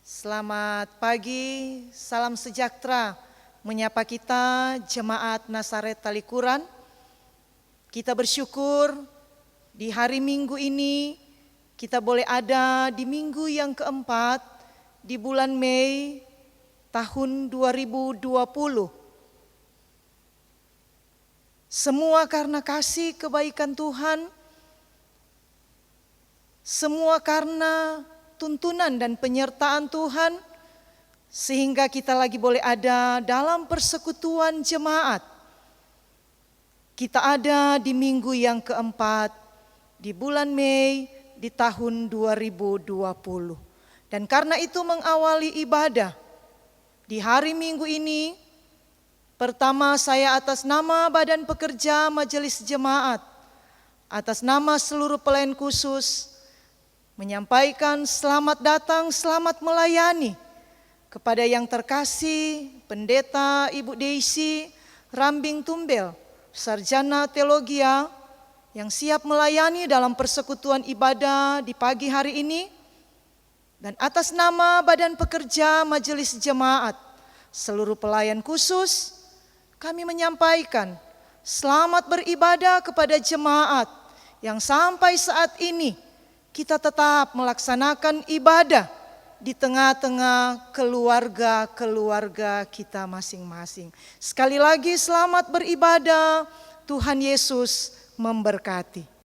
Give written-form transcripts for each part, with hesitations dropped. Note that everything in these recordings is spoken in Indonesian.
Selamat pagi, salam sejahtera menyapa kita Jemaat Nazaret Talikuran. Kita bersyukur di hari Minggu ini kita boleh ada di minggu yang keempat di bulan Mei tahun 2020. Semua karena kasih kebaikan Tuhan, semua karena tuntunan dan penyertaan Tuhan, sehingga kita lagi boleh ada dalam persekutuan jemaat. Kita ada di minggu yang keempat di bulan Mei di tahun 2020. Dan karena itu mengawali ibadah di hari Minggu ini, pertama saya atas nama Badan Pekerja Majelis Jemaat, atas nama seluruh pelayan khusus, menyampaikan selamat datang, selamat melayani kepada yang terkasih Pendeta Ibu Deisi Rambing Tumbel, Sarjana Teologia, yang siap melayani dalam persekutuan ibadah di pagi hari ini. Dan atas nama Badan Pekerja Majelis Jemaat, seluruh pelayan khusus, kami menyampaikan selamat beribadah kepada jemaat yang sampai saat ini kita tetap melaksanakan ibadah di tengah-tengah keluarga-keluarga kita masing-masing. Sekali lagi selamat beribadah, Tuhan Yesus memberkati.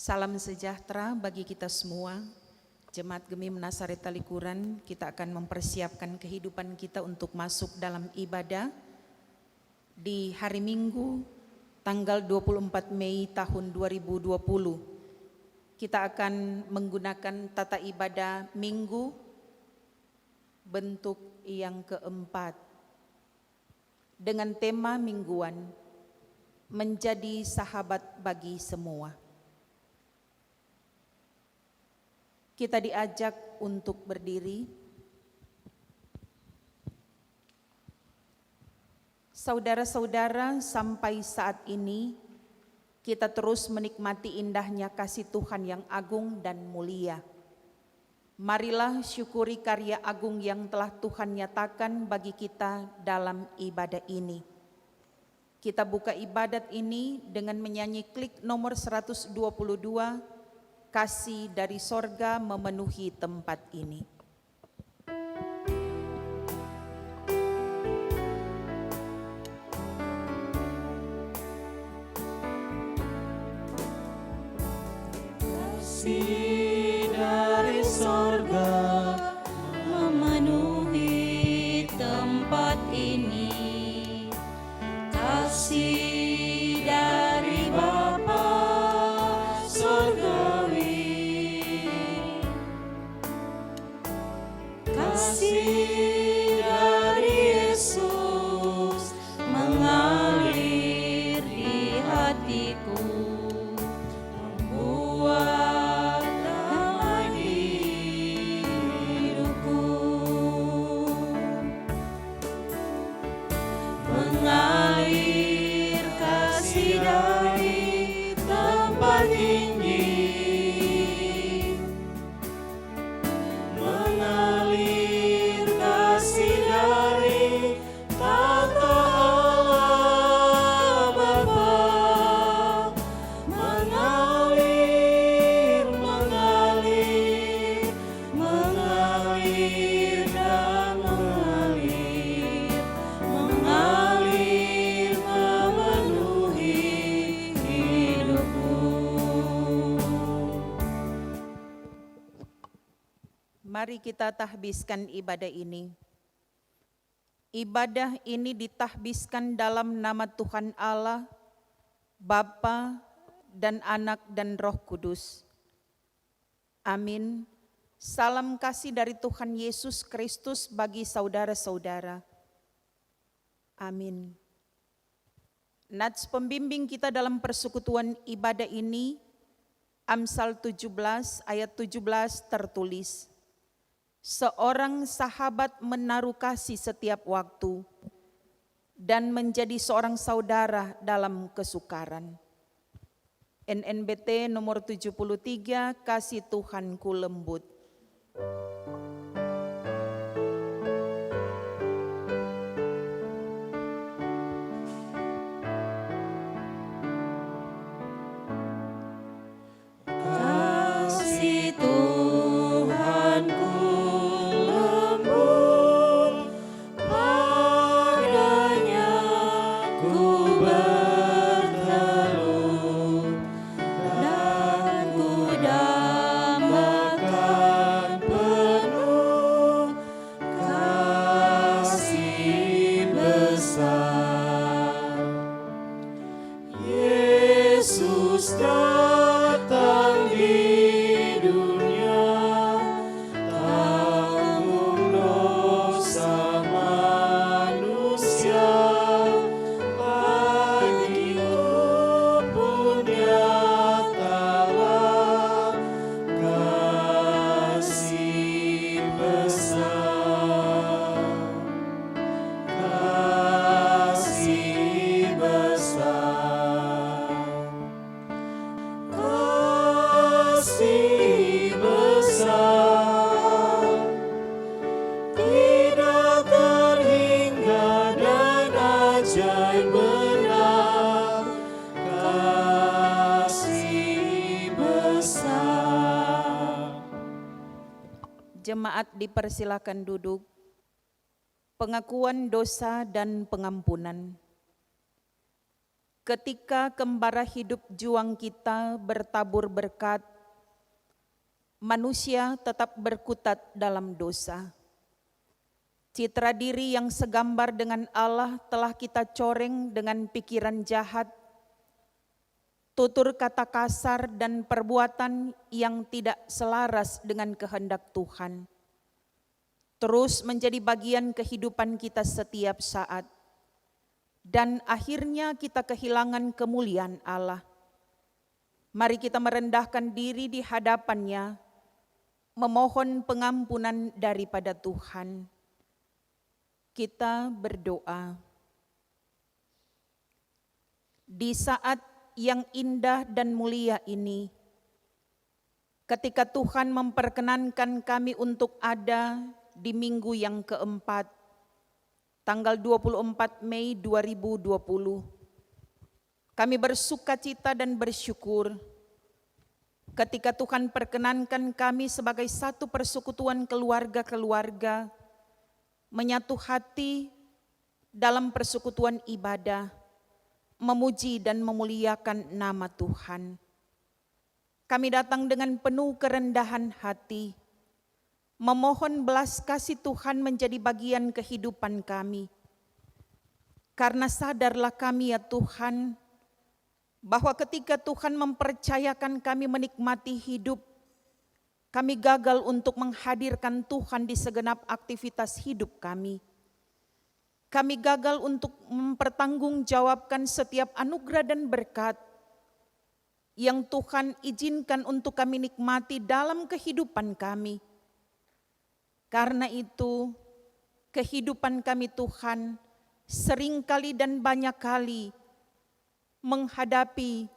Salam sejahtera bagi kita semua. Jemaat Gemim Nazaret Talikuran, kita akan mempersiapkan kehidupan kita untuk masuk dalam ibadah di hari Minggu tanggal 24 Mei tahun 2020. Kita akan menggunakan tata ibadah Minggu bentuk yang keempat dengan tema mingguan, menjadi sahabat bagi semua. Kita diajak untuk berdiri. Saudara-saudara, sampai saat ini kita terus menikmati indahnya kasih Tuhan yang agung dan mulia. Marilah syukuri karya agung yang telah Tuhan nyatakan bagi kita dalam ibadah ini. Kita buka ibadat ini dengan menyanyi klik nomor 122, Kasih dari sorga memenuhi tempat ini. Kasih dari sorga memenuhi tempat ini. Kasih dari Bapa sorgawi. Kasih dari Yesus mengalir di hatiku, membuat damai hidupku. Mengalir kasih dari tempat ini. Mengalir kasih dari tata Allah Bapa. Mengalir, mengalir, mengalir dan mengalir, mengalir memenuhi hidupku. Mari kita tahbiskan ibadah ini. Ibadah ini ditahbiskan dalam nama Tuhan Allah, Bapa dan Anak dan Roh Kudus. Amin. Salam kasih dari Tuhan Yesus Kristus bagi saudara-saudara. Amin. Nats pembimbing kita dalam persekutuan ibadah ini, Amsal 17 ayat 17 tertulis, seorang sahabat menaruh kasih setiap waktu dan menjadi seorang saudara dalam kesukaran. NNBT nomor 73, kasih Tuhanku lembut. Kasih Tuhanku lembut, padanya ku berteduh, dan ku dambakan penuh kasih besar. Yesus datang di dunia, tanggung dosa manusia, bagiku pun nyatalah kasih besar, kasih besar. Kasih besar, tidak terhingga dan ajaib benar, kasih besar. Jemaat dipersilakan duduk. Pengakuan dosa dan pengampunan. Ketika kembara hidup juang kita bertabur berkat, manusia tetap berkutat dalam dosa. Citra diri yang segambar dengan Allah telah kita coreng dengan pikiran jahat, tutur kata kasar dan perbuatan yang tidak selaras dengan kehendak Tuhan. Terus menjadi bagian kehidupan kita setiap saat. Dan akhirnya kita kehilangan kemuliaan Allah. Mari kita merendahkan diri di hadapannya, memohon pengampunan daripada Tuhan. Kita berdoa. Di saat yang indah dan mulia ini, ketika Tuhan memperkenankan kami untuk ada di minggu yang keempat, tanggal 24 Mei 2020, kami bersukacita dan bersyukur ketika Tuhan perkenankan kami sebagai satu persekutuan keluarga-keluarga menyatu hati dalam persekutuan ibadah, memuji dan memuliakan nama Tuhan. Kami datang dengan penuh kerendahan hati, memohon belas kasih Tuhan menjadi bagian kehidupan kami. Karena sadarlah kami ya Tuhan, bahwa ketika Tuhan mempercayakan kami menikmati hidup, kami gagal untuk menghadirkan Tuhan di segenap aktivitas hidup kami. Kami gagal untuk mempertanggungjawabkan setiap anugerah dan berkat yang Tuhan izinkan untuk kami nikmati dalam kehidupan kami. Karena itu, kehidupan kami Tuhan seringkali dan banyak kali menghadapi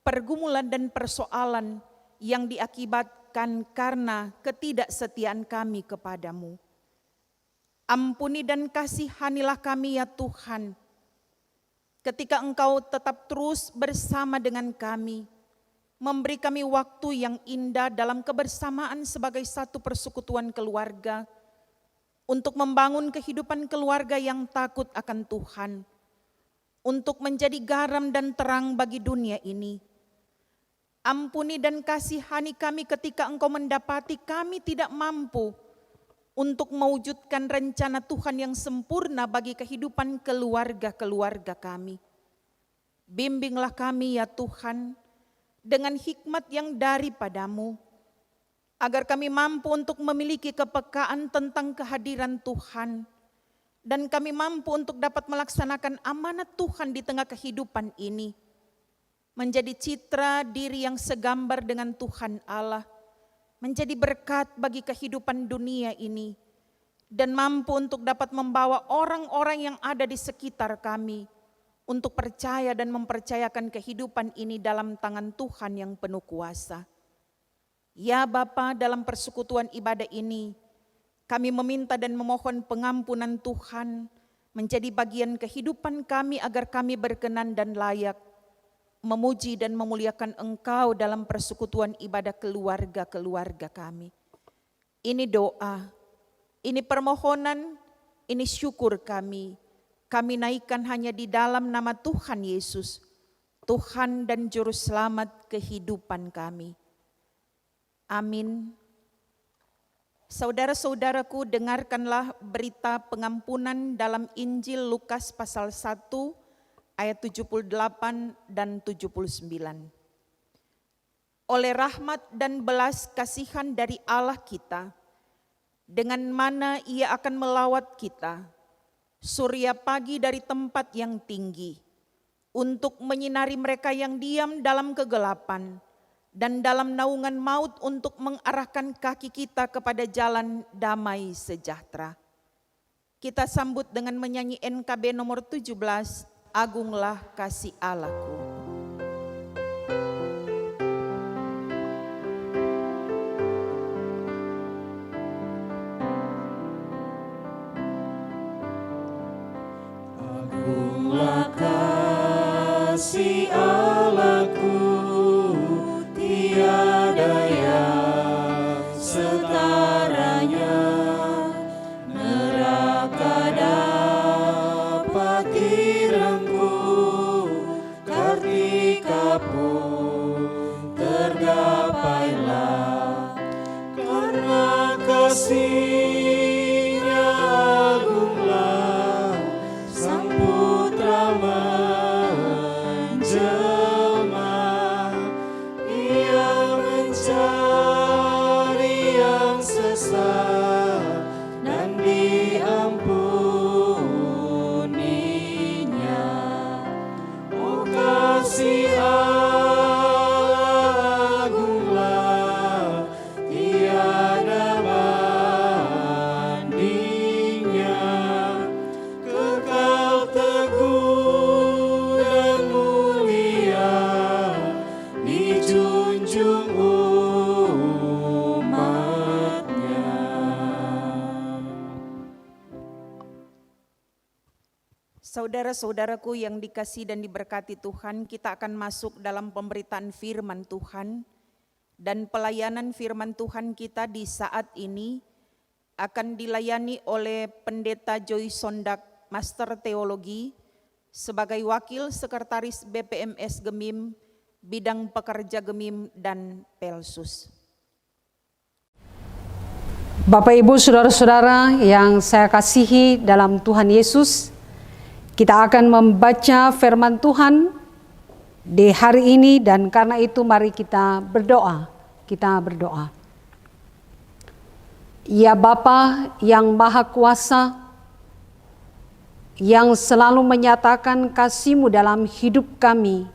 pergumulan dan persoalan yang diakibatkan karena ketidaksetiaan kami kepadamu. Ampuni dan kasihanilah kami ya Tuhan, ketika Engkau tetap terus bersama dengan kami, memberi kami waktu yang indah dalam kebersamaan sebagai satu persekutuan keluarga, untuk membangun kehidupan keluarga yang takut akan Tuhan, untuk menjadi garam dan terang bagi dunia ini. Ampuni dan kasihani kami ketika Engkau mendapati kami tidak mampu untuk mewujudkan rencana Tuhan yang sempurna bagi kehidupan keluarga-keluarga kami. Bimbinglah kami ya Tuhan, dengan hikmat yang daripadamu, agar kami mampu untuk memiliki kepekaan tentang kehadiran Tuhan dan kami mampu untuk dapat melaksanakan amanat Tuhan di tengah kehidupan ini, menjadi citra diri yang segambar dengan Tuhan Allah, menjadi berkat bagi kehidupan dunia ini, dan mampu untuk dapat membawa orang-orang yang ada di sekitar kami untuk percaya dan mempercayakan kehidupan ini dalam tangan Tuhan yang penuh kuasa. Ya Bapa, dalam persekutuan ibadah ini, kami meminta dan memohon pengampunan Tuhan menjadi bagian kehidupan kami agar kami berkenan dan layak memuji dan memuliakan Engkau dalam persekutuan ibadah keluarga-keluarga kami. Ini doa, ini permohonan, ini syukur kami. Kami naikkan hanya di dalam nama Tuhan Yesus, Tuhan dan Juru Selamat kehidupan kami. Amin. Saudara-saudaraku, dengarkanlah berita pengampunan dalam Injil Lukas pasal 1 ayat 78 dan 79. Oleh rahmat dan belas kasihan dari Allah kita, dengan mana Ia akan melawat kita, surya pagi dari tempat yang tinggi, untuk menyinari mereka yang diam dalam kegelapan, dan dalam naungan maut untuk mengarahkan kaki kita kepada jalan damai sejahtera. Kita sambut dengan menyanyi NKB nomor 17, Agunglah Kasih Allahku. Agunglah kasih Allahku, tiada yang setaranya. Neraka dapat direngkuh, kartika pun tergapailah. Karena kasih-Nya agunglah, Sang Putra menjelma. Ia mencari yang sesat dan diampuninya. Oh kasih Allah agunglah, tiada bandingnya. Kekal teguh dan mulia, dijunjung umatnya. Saudara-saudaraku yang dikasihi dan diberkati Tuhan, kita akan masuk dalam pemberitaan firman Tuhan, dan pelayanan firman Tuhan kita di saat ini akan dilayani oleh Pendeta Joy Sondak, Master Teologi, sebagai Wakil Sekretaris BPMS Gemim, Bidang Pekerja Gemim dan Pelsus. Bapak Ibu Saudara-saudara yang saya kasihi dalam Tuhan Yesus, kita akan membaca firman Tuhan di hari ini, dan karena itu mari kita berdoa. Kita berdoa. Ya Bapa yang Maha Kuasa, yang selalu menyatakan kasih-Mu dalam hidup kami,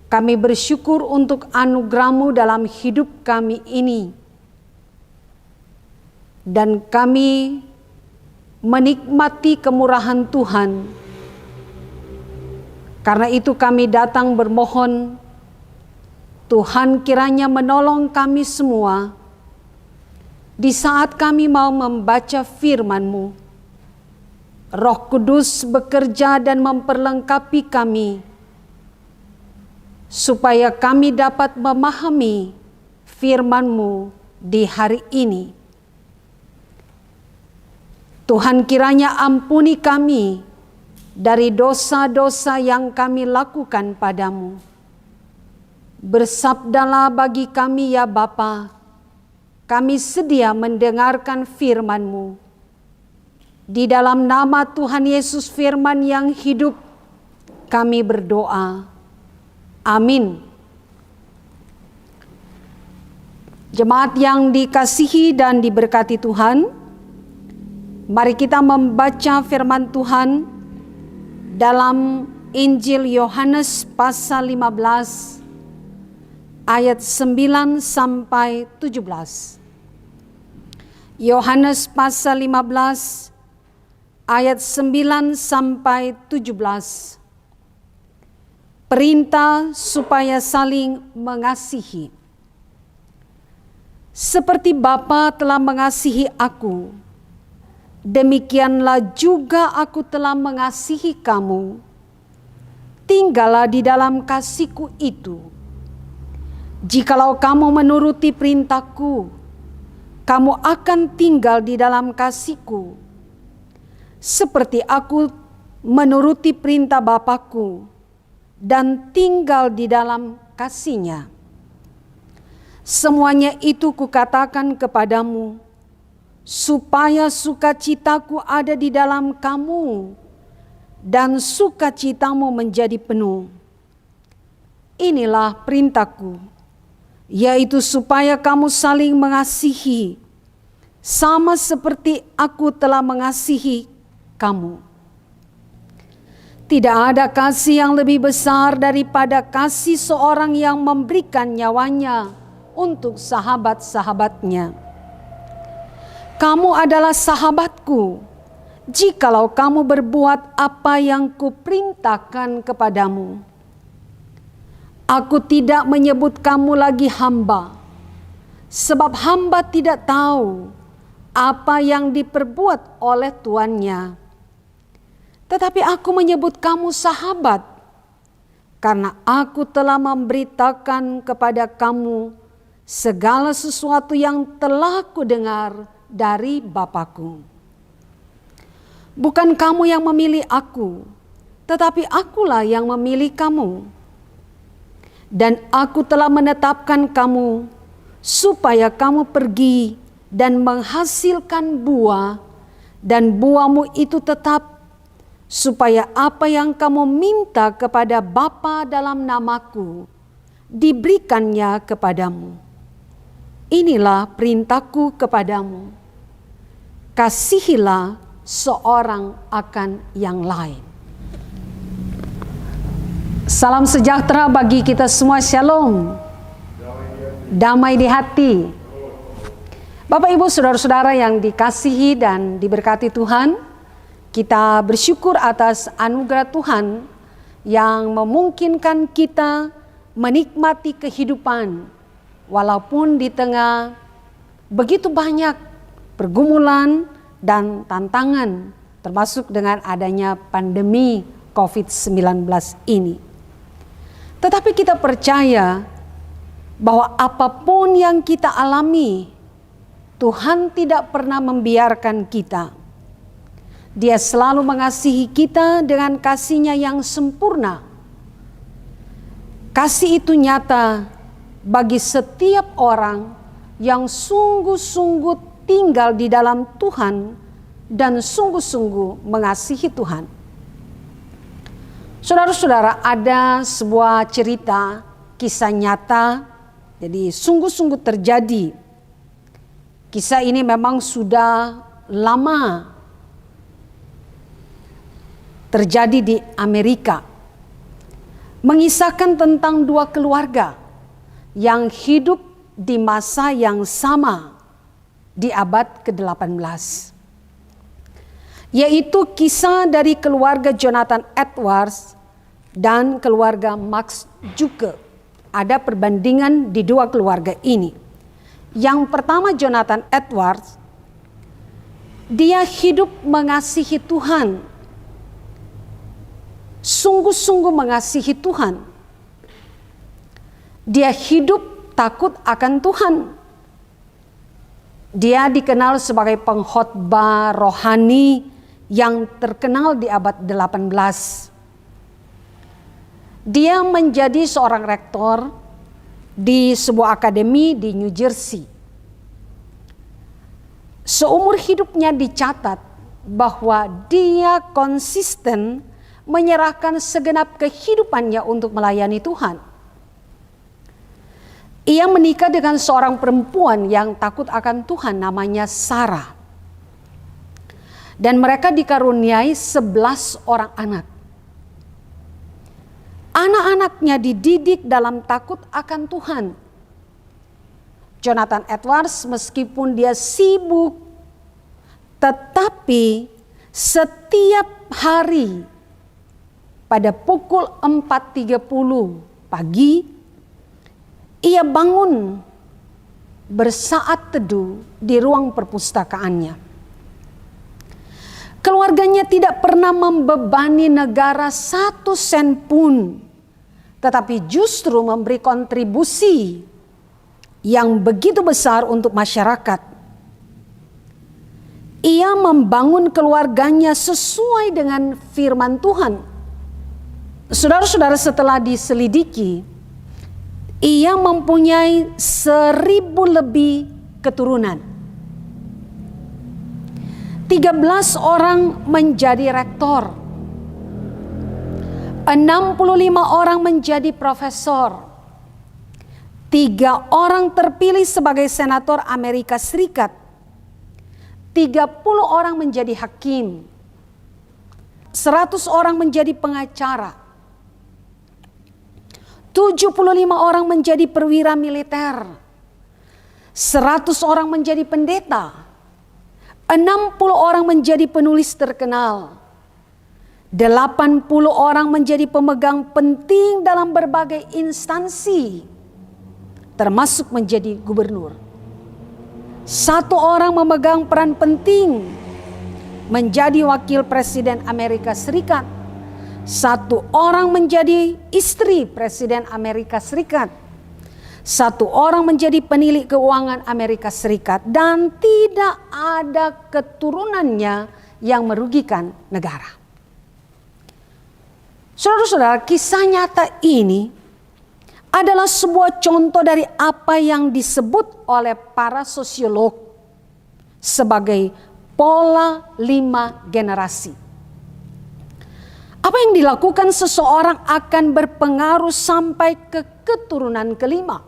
kami bersyukur untuk anugerah-Mu dalam hidup kami ini. Dan kami menikmati kemurahan Tuhan. Karena itu kami datang bermohon, Tuhan kiranya menolong kami semua di saat kami mau membaca firman-Mu. Roh Kudus bekerja dan memperlengkapi kami, supaya kami dapat memahami firman-Mu di hari ini. Tuhan kiranya ampuni kami dari dosa-dosa yang kami lakukan padamu. Bersabdalah bagi kami ya Bapa, kami sedia mendengarkan firman-Mu. Di dalam nama Tuhan Yesus firman yang hidup, kami berdoa. Amin. Jemaat yang dikasihi dan diberkati Tuhan, Mari kita membaca firman Tuhan dalam Injil Yohanes pasal 15 ayat 9 sampai 17. Yohanes pasal 15 ayat 9 sampai 17. Perintah supaya saling mengasihi. Seperti Bapa telah mengasihi aku, demikianlah juga aku telah mengasihi kamu. Tinggallah di dalam kasih-Ku itu. Jikalau kamu menuruti perintah-Ku, kamu akan tinggal di dalam kasih-Ku. Seperti aku menuruti perintah Bapa-Ku dan tinggal di dalam kasih-Nya. Semuanya itu kukatakan kepadamu, supaya sukacitaku ada di dalam kamu, dan sukacitamu menjadi penuh. Inilah perintahku, yaitu supaya kamu saling mengasihi, sama seperti aku telah mengasihi kamu. Tidak ada kasih yang lebih besar daripada kasih seorang yang memberikan nyawanya untuk sahabat-sahabatnya. Kamu adalah sahabatku, jikalau kamu berbuat apa yang kuperintahkan kepadamu. Aku tidak menyebut kamu lagi hamba, sebab hamba tidak tahu apa yang diperbuat oleh tuannya. Tetapi aku menyebut kamu sahabat, karena aku telah memberitakan kepada kamu segala sesuatu yang telah kudengar dari Bapa-Ku. Bukan kamu yang memilih aku, tetapi akulah yang memilih kamu. Dan aku telah menetapkan kamu, supaya kamu pergi dan menghasilkan buah, dan buahmu itu tetap, supaya apa yang kamu minta kepada Bapa dalam namaku, diberikannya kepadamu. Inilah perintahku kepadamu, kasihilah seorang akan yang lain. Salam sejahtera bagi kita semua, shalom. Damai di hati. Bapak Ibu saudara-saudara yang dikasihi dan diberkati Tuhan, kita bersyukur atas anugerah Tuhan yang memungkinkan kita menikmati kehidupan walaupun di tengah begitu banyak pergumulan dan tantangan, termasuk dengan adanya pandemi COVID-19 ini. Tetapi kita percaya bahwa apapun yang kita alami, Tuhan tidak pernah membiarkan kita. Dia selalu mengasihi kita dengan kasih-Nya yang sempurna. Kasih itu nyata bagi setiap orang yang sungguh-sungguh tinggal di dalam Tuhan dan sungguh-sungguh mengasihi Tuhan. Saudara-saudara, ada sebuah cerita, kisah nyata, jadi sungguh-sungguh terjadi. Kisah ini memang sudah lama terjadi di Amerika. Mengisahkan tentang dua keluarga yang hidup di masa yang sama di abad ke-18. Yaitu kisah dari keluarga Jonathan Edwards dan keluarga Max Juke. Ada perbandingan di dua keluarga ini. Yang pertama Jonathan Edwards, dia hidup mengasihi Tuhan. Sungguh-sungguh mengasihi Tuhan. Dia hidup takut akan Tuhan. Dia dikenal sebagai pengkhotbah rohani yang terkenal di abad 18. Dia menjadi seorang rektor di sebuah akademi di New Jersey. Seumur hidupnya dicatat bahwa dia konsisten menyerahkan segenap kehidupannya untuk melayani Tuhan. Ia menikah dengan seorang perempuan yang takut akan Tuhan, namanya Sarah. Dan mereka dikaruniai 11 orang anak. Anak-anaknya dididik dalam takut akan Tuhan. Jonathan Edwards meskipun dia sibuk, tetapi setiap hari pada pukul 4.30 pagi, ia bangun bersaat teduh di ruang perpustakaannya. Keluarganya tidak pernah membebani negara 1 sen pun, tetapi justru memberi kontribusi yang begitu besar untuk masyarakat. Ia membangun keluarganya sesuai dengan firman Tuhan. Saudara-saudara, setelah diselidiki, ia mempunyai 1.000 lebih keturunan. 13 orang menjadi rektor. 65 orang menjadi profesor. 3 orang terpilih sebagai senator Amerika Serikat. 30 orang menjadi hakim. 100 orang menjadi pengacara. 75 orang menjadi perwira militer. 100 orang menjadi pendeta. 60 orang menjadi penulis terkenal. 80 orang menjadi pemegang penting dalam berbagai instansi, termasuk menjadi gubernur. 1 orang memegang peran penting menjadi wakil presiden Amerika Serikat. 1 orang menjadi istri presiden Amerika Serikat. 1 orang menjadi penilik keuangan Amerika Serikat, dan tidak ada keturunannya yang merugikan negara. Saudara-saudara, kisah nyata ini adalah sebuah contoh dari apa yang disebut oleh para sosiolog sebagai pola 5 generasi. Apa yang dilakukan seseorang akan berpengaruh sampai ke keturunan kelima.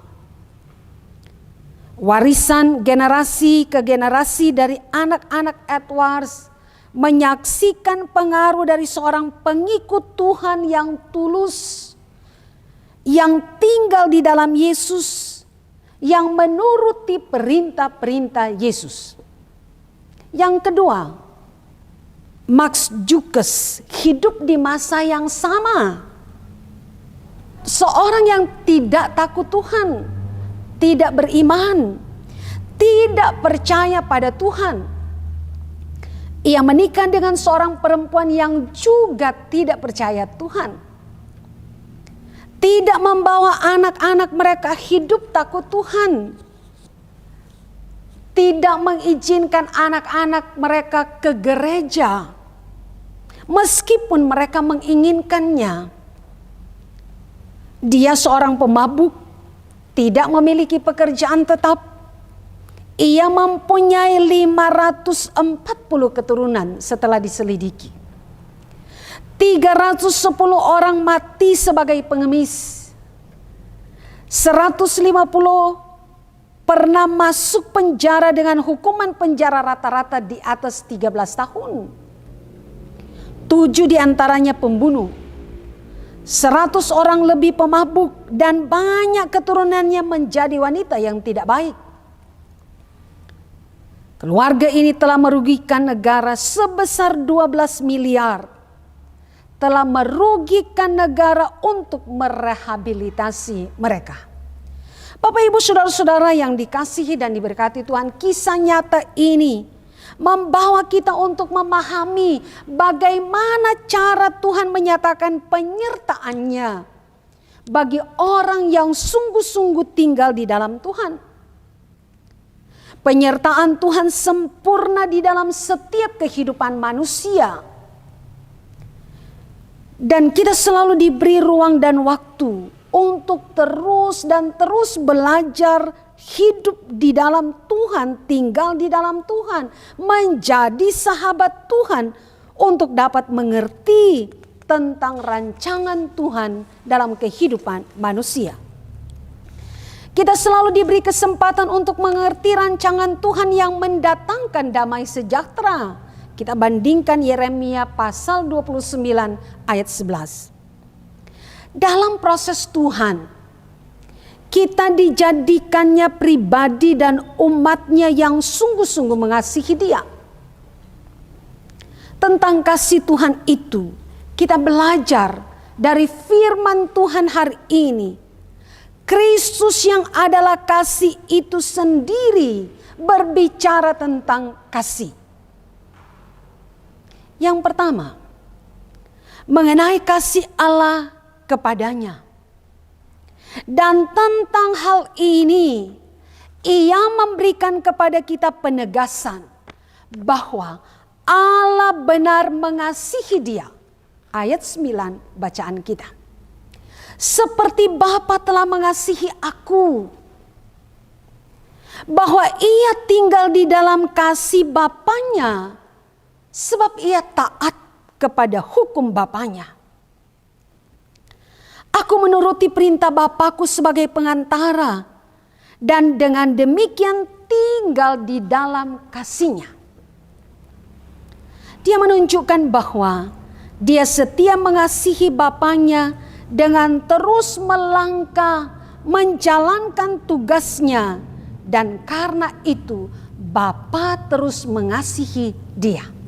Warisan generasi ke generasi dari anak-anak Edwards menyaksikan pengaruh dari seorang pengikut Tuhan yang tulus, yang tinggal di dalam Yesus, yang menuruti perintah-perintah Yesus. Yang kedua, Max Jukas hidup di masa yang sama. Seorang yang tidak takut Tuhan, tidak beriman, tidak percaya pada Tuhan. Ia menikah dengan seorang perempuan yang juga tidak percaya Tuhan. Tidak membawa anak-anak mereka hidup takut Tuhan. Tidak mengizinkan anak-anak mereka ke gereja, meskipun mereka menginginkannya. Dia seorang pemabuk, tidak memiliki pekerjaan tetap. Ia mempunyai 540 keturunan setelah diselidiki. 310 orang mati sebagai pengemis. 150 pernah masuk penjara dengan hukuman penjara rata-rata di atas 13 tahun. 7 diantaranya pembunuh. 100 orang lebih pemabuk, dan banyak keturunannya menjadi wanita yang tidak baik. Keluarga ini telah merugikan negara sebesar 12 miliar. Telah merugikan negara untuk merehabilitasi mereka. Bapak, Ibu, saudara-saudara yang dikasihi dan diberkati Tuhan, kisah nyata ini membawa kita untuk memahami bagaimana cara Tuhan menyatakan penyertaannya bagi orang yang sungguh-sungguh tinggal di dalam Tuhan. Penyertaan Tuhan sempurna di dalam setiap kehidupan manusia. Dan kita selalu diberi ruang dan waktu untuk terus dan terus belajar hidup di dalam Tuhan, tinggal di dalam Tuhan, menjadi sahabat Tuhan untuk dapat mengerti tentang rancangan Tuhan dalam kehidupan manusia. Kita selalu diberi kesempatan untuk mengerti rancangan Tuhan yang mendatangkan damai sejahtera. Kita bandingkan Yeremia pasal 29 ayat 11. Dalam proses Tuhan, kita dijadikannya pribadi dan umatnya yang sungguh-sungguh mengasihi Dia. Tentang kasih Tuhan itu, kita belajar dari firman Tuhan hari ini. Kristus yang adalah kasih itu sendiri berbicara tentang kasih. Yang pertama, mengenai kasih Allah kepadanya. Dan tentang hal ini, Ia memberikan kepada kita penegasan bahwa Allah benar mengasihi dia. Ayat 9 bacaan kita. Seperti Bapa telah mengasihi aku, bahwa Ia tinggal di dalam kasih Bapanya, sebab Ia taat kepada hukum Bapanya. Aku menuruti perintah Bapakku sebagai pengantara, dan dengan demikian tinggal di dalam kasih-Nya. Dia menunjukkan bahwa Dia setia mengasihi Bapanya dengan terus melangkah menjalankan tugasnya, dan karena itu Bapa terus mengasihi Dia.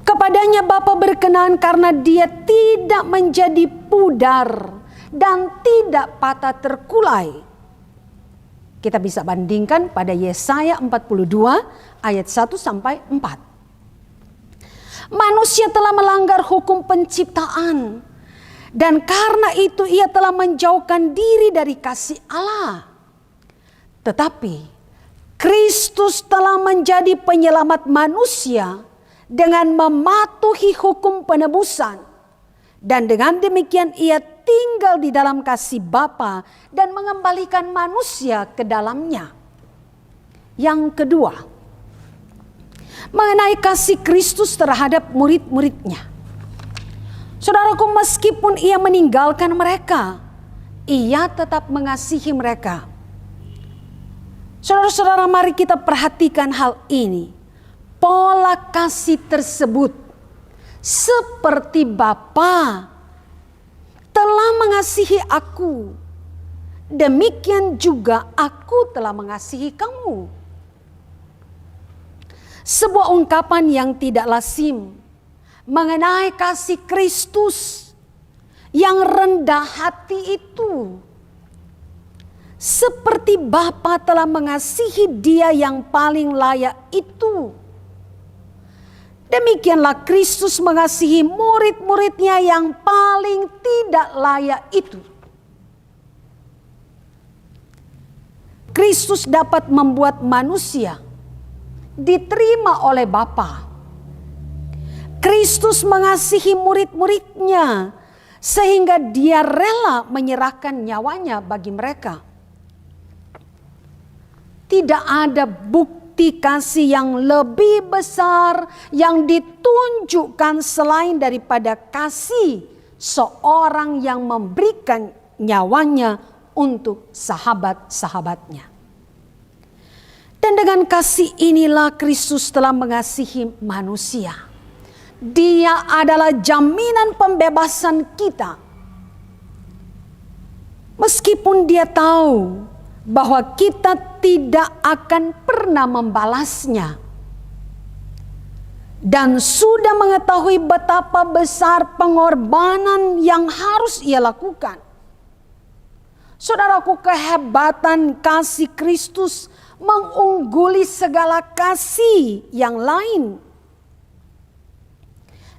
Kepadanya Bapa berkenan karena Dia tidak menjadi pudar dan tidak patah terkulai. Kita bisa bandingkan pada Yesaya 42 ayat 1 sampai 4. Manusia telah melanggar hukum penciptaan, dan karena itu ia telah menjauhkan diri dari kasih Allah. Tetapi Kristus telah menjadi penyelamat manusia dengan mematuhi hukum penebusan, dan dengan demikian ia tinggal di dalam kasih Bapa dan mengembalikan manusia ke dalamnya. Yang kedua, mengenai kasih Kristus terhadap murid-muridnya. Saudaraku, meskipun ia meninggalkan mereka, ia tetap mengasihi mereka. Saudara-saudara, mari kita perhatikan hal ini. Pola kasih tersebut seperti Bapa telah mengasihi aku, demikian juga aku telah mengasihi kamu. Sebuah ungkapan yang tidak lazim mengenai kasih Kristus yang rendah hati itu. Seperti Bapa telah mengasihi Dia yang paling layak itu, demikianlah Kristus mengasihi murid-muridnya yang paling tidak layak itu. Kristus dapat membuat manusia diterima oleh Bapa. Kristus mengasihi murid-muridnya sehingga Dia rela menyerahkan nyawanya bagi mereka. Tidak ada bukti kasih yang lebih besar yang ditunjukkan selain daripada kasih seorang yang memberikan nyawanya untuk sahabat-sahabatnya. Dan dengan kasih inilah Kristus telah mengasihi manusia. Dia adalah jaminan pembebasan kita. Meskipun Dia tahu bahwa kita tidak akan pernah membalasnya, dan sudah mengetahui betapa besar pengorbanan yang harus Ia lakukan. Saudaraku, kehebatan kasih Kristus mengungguli segala kasih yang lain.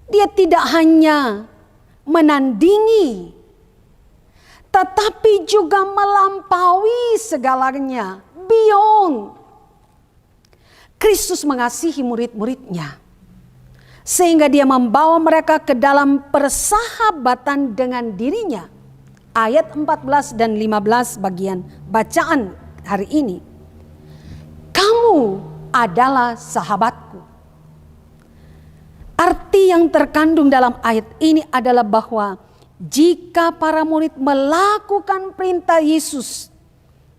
Dia tidak hanya menandingi, tetapi juga melampaui segalanya, beyond. Kristus mengasihi murid-muridnya, sehingga Dia membawa mereka ke dalam persahabatan dengan dirinya. Ayat 14 dan 15 bagian bacaan hari ini. Kamu adalah sahabatku. Arti yang terkandung dalam ayat ini adalah bahwa jika para murid melakukan perintah Yesus,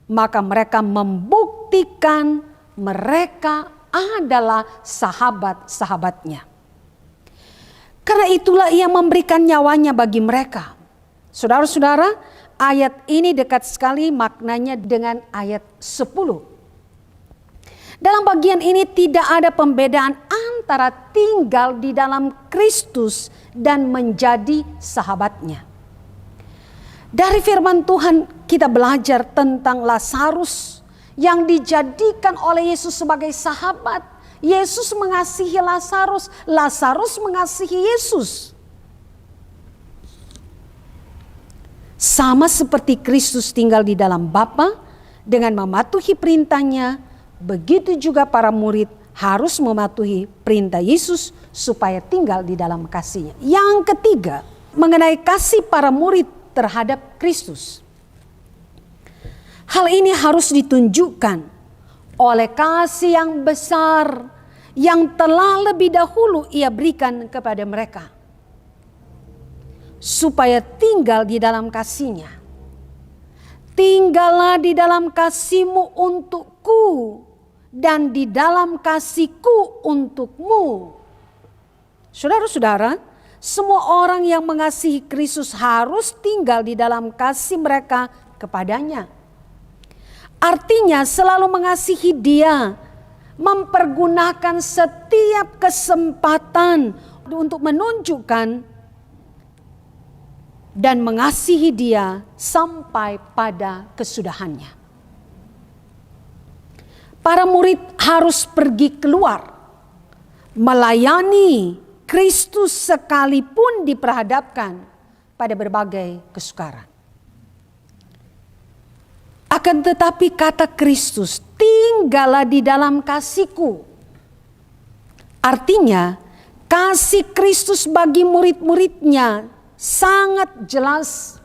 maka mereka membuktikan mereka adalah sahabat-sahabatnya. Karena itulah ia memberikan nyawanya bagi mereka. Saudara-saudara, ayat ini dekat sekali maknanya dengan ayat 10. Dalam bagian ini tidak ada pembedaan antara tinggal di dalam Kristus dan menjadi sahabatnya. Dari firman Tuhan kita belajar tentang Lazarus yang dijadikan oleh Yesus sebagai sahabat. Yesus mengasihi Lazarus, Lazarus mengasihi Yesus. Sama seperti Kristus tinggal di dalam Bapa dengan mematuhi perintahnya, begitu juga para murid harus mematuhi perintah Yesus supaya tinggal di dalam kasih-Nya. Yang ketiga, mengenai kasih para murid terhadap Kristus. Hal ini harus ditunjukkan oleh kasih yang besar yang telah lebih dahulu ia berikan kepada mereka, supaya tinggal di dalam kasih-Nya. Tinggallah di dalam kasih-Mu untukku dan di dalam kasih-Ku untukmu. Saudara-saudara, semua orang yang mengasihi Kristus harus tinggal di dalam kasih mereka kepadanya. Artinya selalu mengasihi Dia, mempergunakan setiap kesempatan untuk menunjukkan dan mengasihi Dia sampai pada kesudahannya. Para murid harus pergi keluar, melayani Kristus sekalipun diperhadapkan pada berbagai kesukaran. Akan tetapi kata Kristus, tinggallah di dalam kasih-Ku. Artinya kasih Kristus bagi murid-muridnya sangat jelas.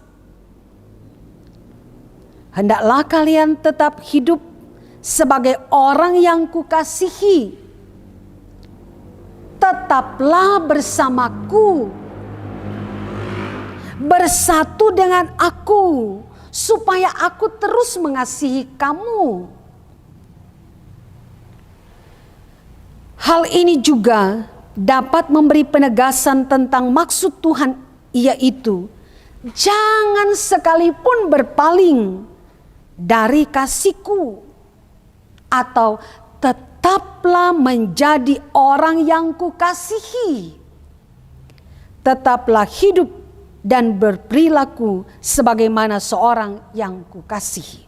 Hendaklah kalian tetap hidup sebagai orang yang Kukasihi. Tetaplah bersamaku, bersatu dengan Aku, supaya Aku terus mengasihi kamu. Hal ini juga dapat memberi penegasan tentang maksud Tuhan, yaitu jangan sekalipun berpaling dari kasih-Ku, atau tetaplah menjadi orang yang Kukasihi. Tetaplah hidup dan berperilaku sebagaimana seorang yang Kukasihi.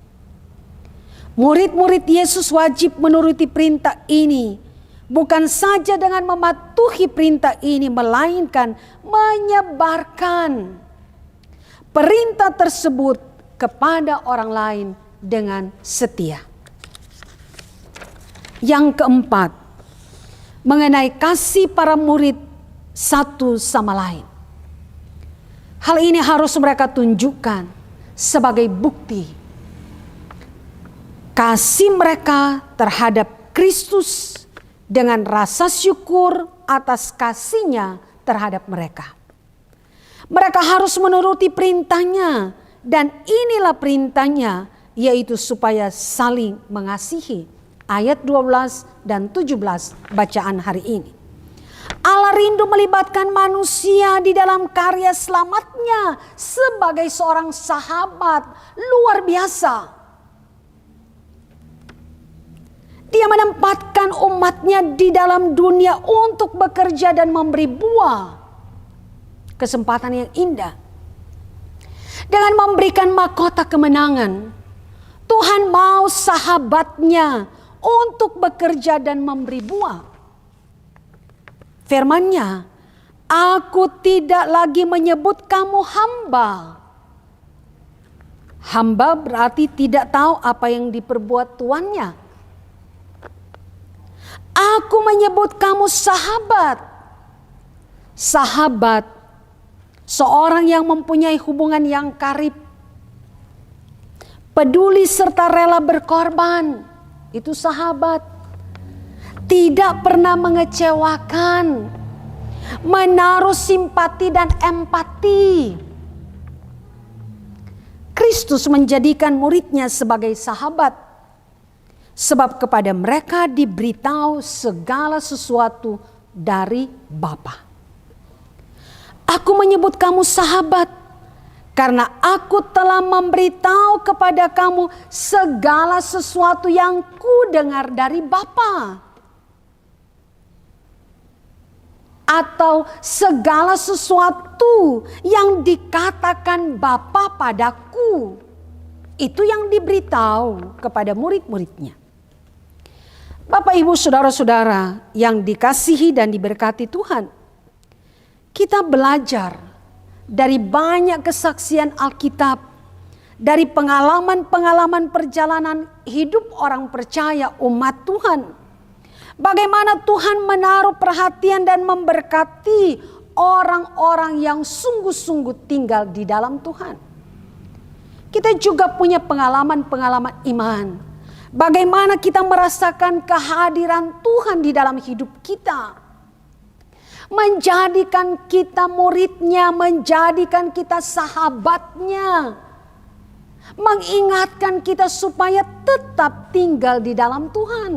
Murid-murid Yesus wajib menuruti perintah ini, bukan saja dengan mematuhi perintah ini, melainkan menyebarkan perintah tersebut kepada orang lain dengan setia. Yang keempat, mengenai kasih para murid satu sama lain. Hal ini harus mereka tunjukkan sebagai bukti kasih mereka terhadap Kristus dengan rasa syukur atas kasih-Nya terhadap mereka. Mereka harus menuruti perintah-Nya, dan inilah perintah-Nya, yaitu supaya saling mengasihi. Ayat 12 dan 17 bacaan hari ini. Allah rindu melibatkan manusia di dalam karya selamat-Nya sebagai seorang sahabat luar biasa. Dia menempatkan umat-Nya di dalam dunia untuk bekerja dan memberi buah. Kesempatan yang indah. Dengan memberikan mahkota kemenangan, Tuhan mau sahabat-Nya untuk bekerja dan memberi buah. Firman-Nya, Aku tidak lagi menyebut kamu hamba. Hamba berarti tidak tahu apa yang diperbuat tuannya. Aku menyebut kamu sahabat. Sahabat, seorang yang mempunyai hubungan yang karib, peduli serta rela berkorban. Itu sahabat. Tidak pernah mengecewakan, menaruh simpati dan empati. Kristus menjadikan murid-Nya sebagai sahabat. sebab kepada mereka diberitahu segala sesuatu dari Bapa. Aku menyebut kamu sahabat, karena aku telah memberitahu kepada kamu segala sesuatu yang kudengar dari Bapa. Atau segala sesuatu yang dikatakan Bapa padaku. Itu yang diberitahu kepada murid-muridnya. Bapak, Ibu, Saudara-saudara yang dikasihi dan diberkati Tuhan. Kita belajar dari banyak kesaksian Alkitab, dari pengalaman-pengalaman perjalanan hidup orang percaya umat Tuhan. Bagaimana Tuhan menaruh perhatian dan memberkati orang-orang yang sungguh-sungguh tinggal di dalam Tuhan. Kita juga punya pengalaman-pengalaman iman. Bagaimana kita merasakan kehadiran Tuhan di dalam hidup kita. Menjadikan kita muridnya, menjadikan kita sahabatnya. Mengingatkan kita supaya tetap tinggal di dalam Tuhan.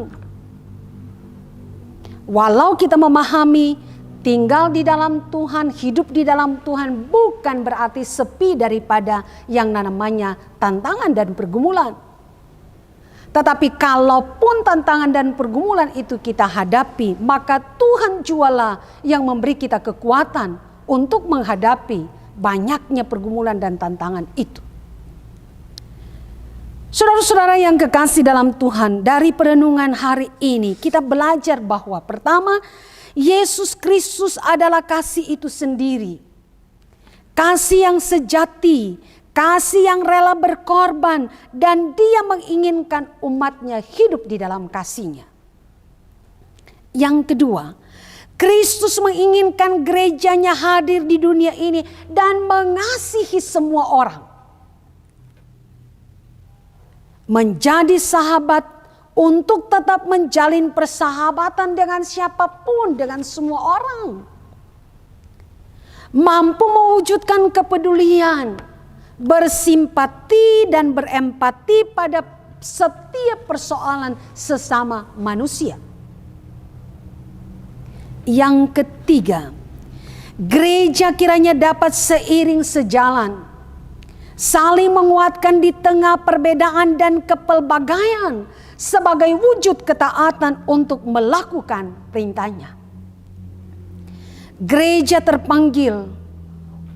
Walau kita memahami tinggal di dalam Tuhan, hidup di dalam Tuhan bukan berarti sepi daripada yang namanya tantangan dan pergumulan. Tetapi kalaupun tantangan dan pergumulan itu kita hadapi, maka Tuhan jualah yang memberi kita kekuatan untuk menghadapi banyaknya pergumulan dan tantangan itu. Saudara-saudara yang kekasih dalam Tuhan, dari perenungan hari ini kita belajar bahwa pertama, Yesus Kristus adalah kasih itu sendiri. Kasih yang sejati, kasih yang rela berkorban, dan Dia menginginkan umatnya hidup di dalam kasih-Nya. Yang kedua, Kristus menginginkan gerejanya hadir di dunia ini dan mengasihi semua orang. Menjadi sahabat untuk tetap menjalin persahabatan dengan siapapun, dengan semua orang. Mampu mewujudkan kepedulian, bersimpati dan berempati pada setiap persoalan sesama manusia. Yang ketiga, gereja kiranya dapat seiring sejalan, saling menguatkan di tengah perbedaan dan kepelbagaian sebagai wujud ketaatan untuk melakukan perintahnya. Gereja terpanggil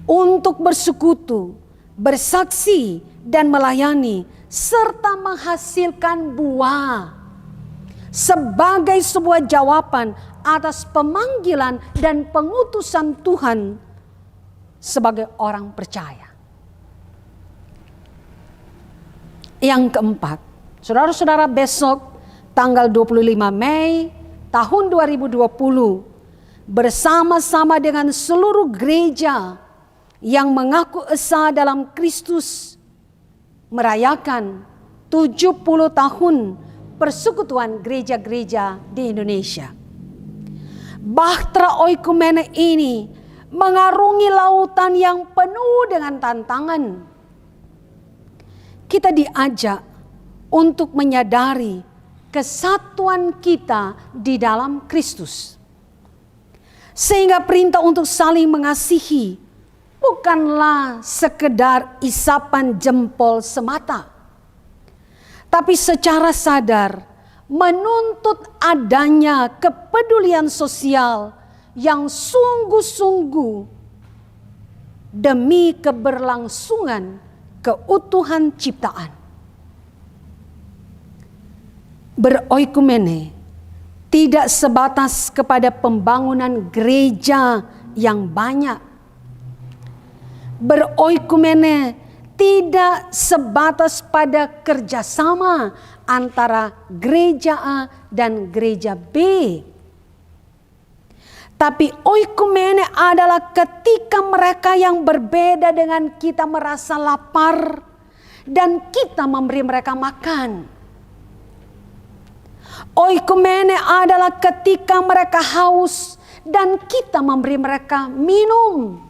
untuk bersekutu, bersaksi dan melayani serta menghasilkan buah sebagai sebuah jawaban atas pemanggilan dan pengutusan Tuhan sebagai orang percaya. Yang keempat, saudara-saudara, besok tanggal 25 Mei tahun 2020 bersama-sama dengan seluruh gereja yang mengaku esa dalam Kristus merayakan 70 tahun persekutuan gereja-gereja di Indonesia. Bahtera Oikumene ini mengarungi lautan yang penuh dengan tantangan. Kita diajak untuk menyadari kesatuan kita di dalam Kristus. Sehingga perintah untuk saling mengasihi bukanlah sekedar isapan jempol semata, tapi secara sadar menuntut adanya kepedulian sosial yang sungguh-sungguh demi keberlangsungan keutuhan ciptaan. Beroikumene tidak sebatas kepada pembangunan gereja yang banyak. Beroikumene tidak sebatas pada kerjasama antara gereja A dan gereja B. Tapi oikumene adalah ketika mereka yang berbeda dengan kita merasa lapar dan kita memberi mereka makan. Oikumene adalah ketika mereka haus dan kita memberi mereka minum.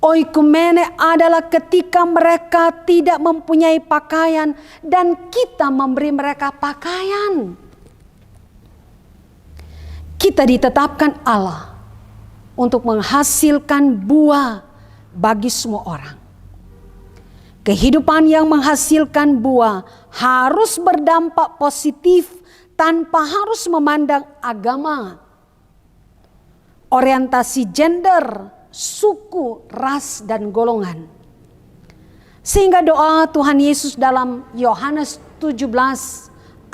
Oikumene adalah ketika mereka tidak mempunyai pakaian dan kita memberi mereka pakaian. Kita ditetapkan Allah untuk menghasilkan buah bagi semua orang. Kehidupan yang menghasilkan buah harus berdampak positif tanpa harus memandang agama, orientasi gender, suku, ras, dan golongan. Sehingga doa Tuhan Yesus dalam Yohanes 17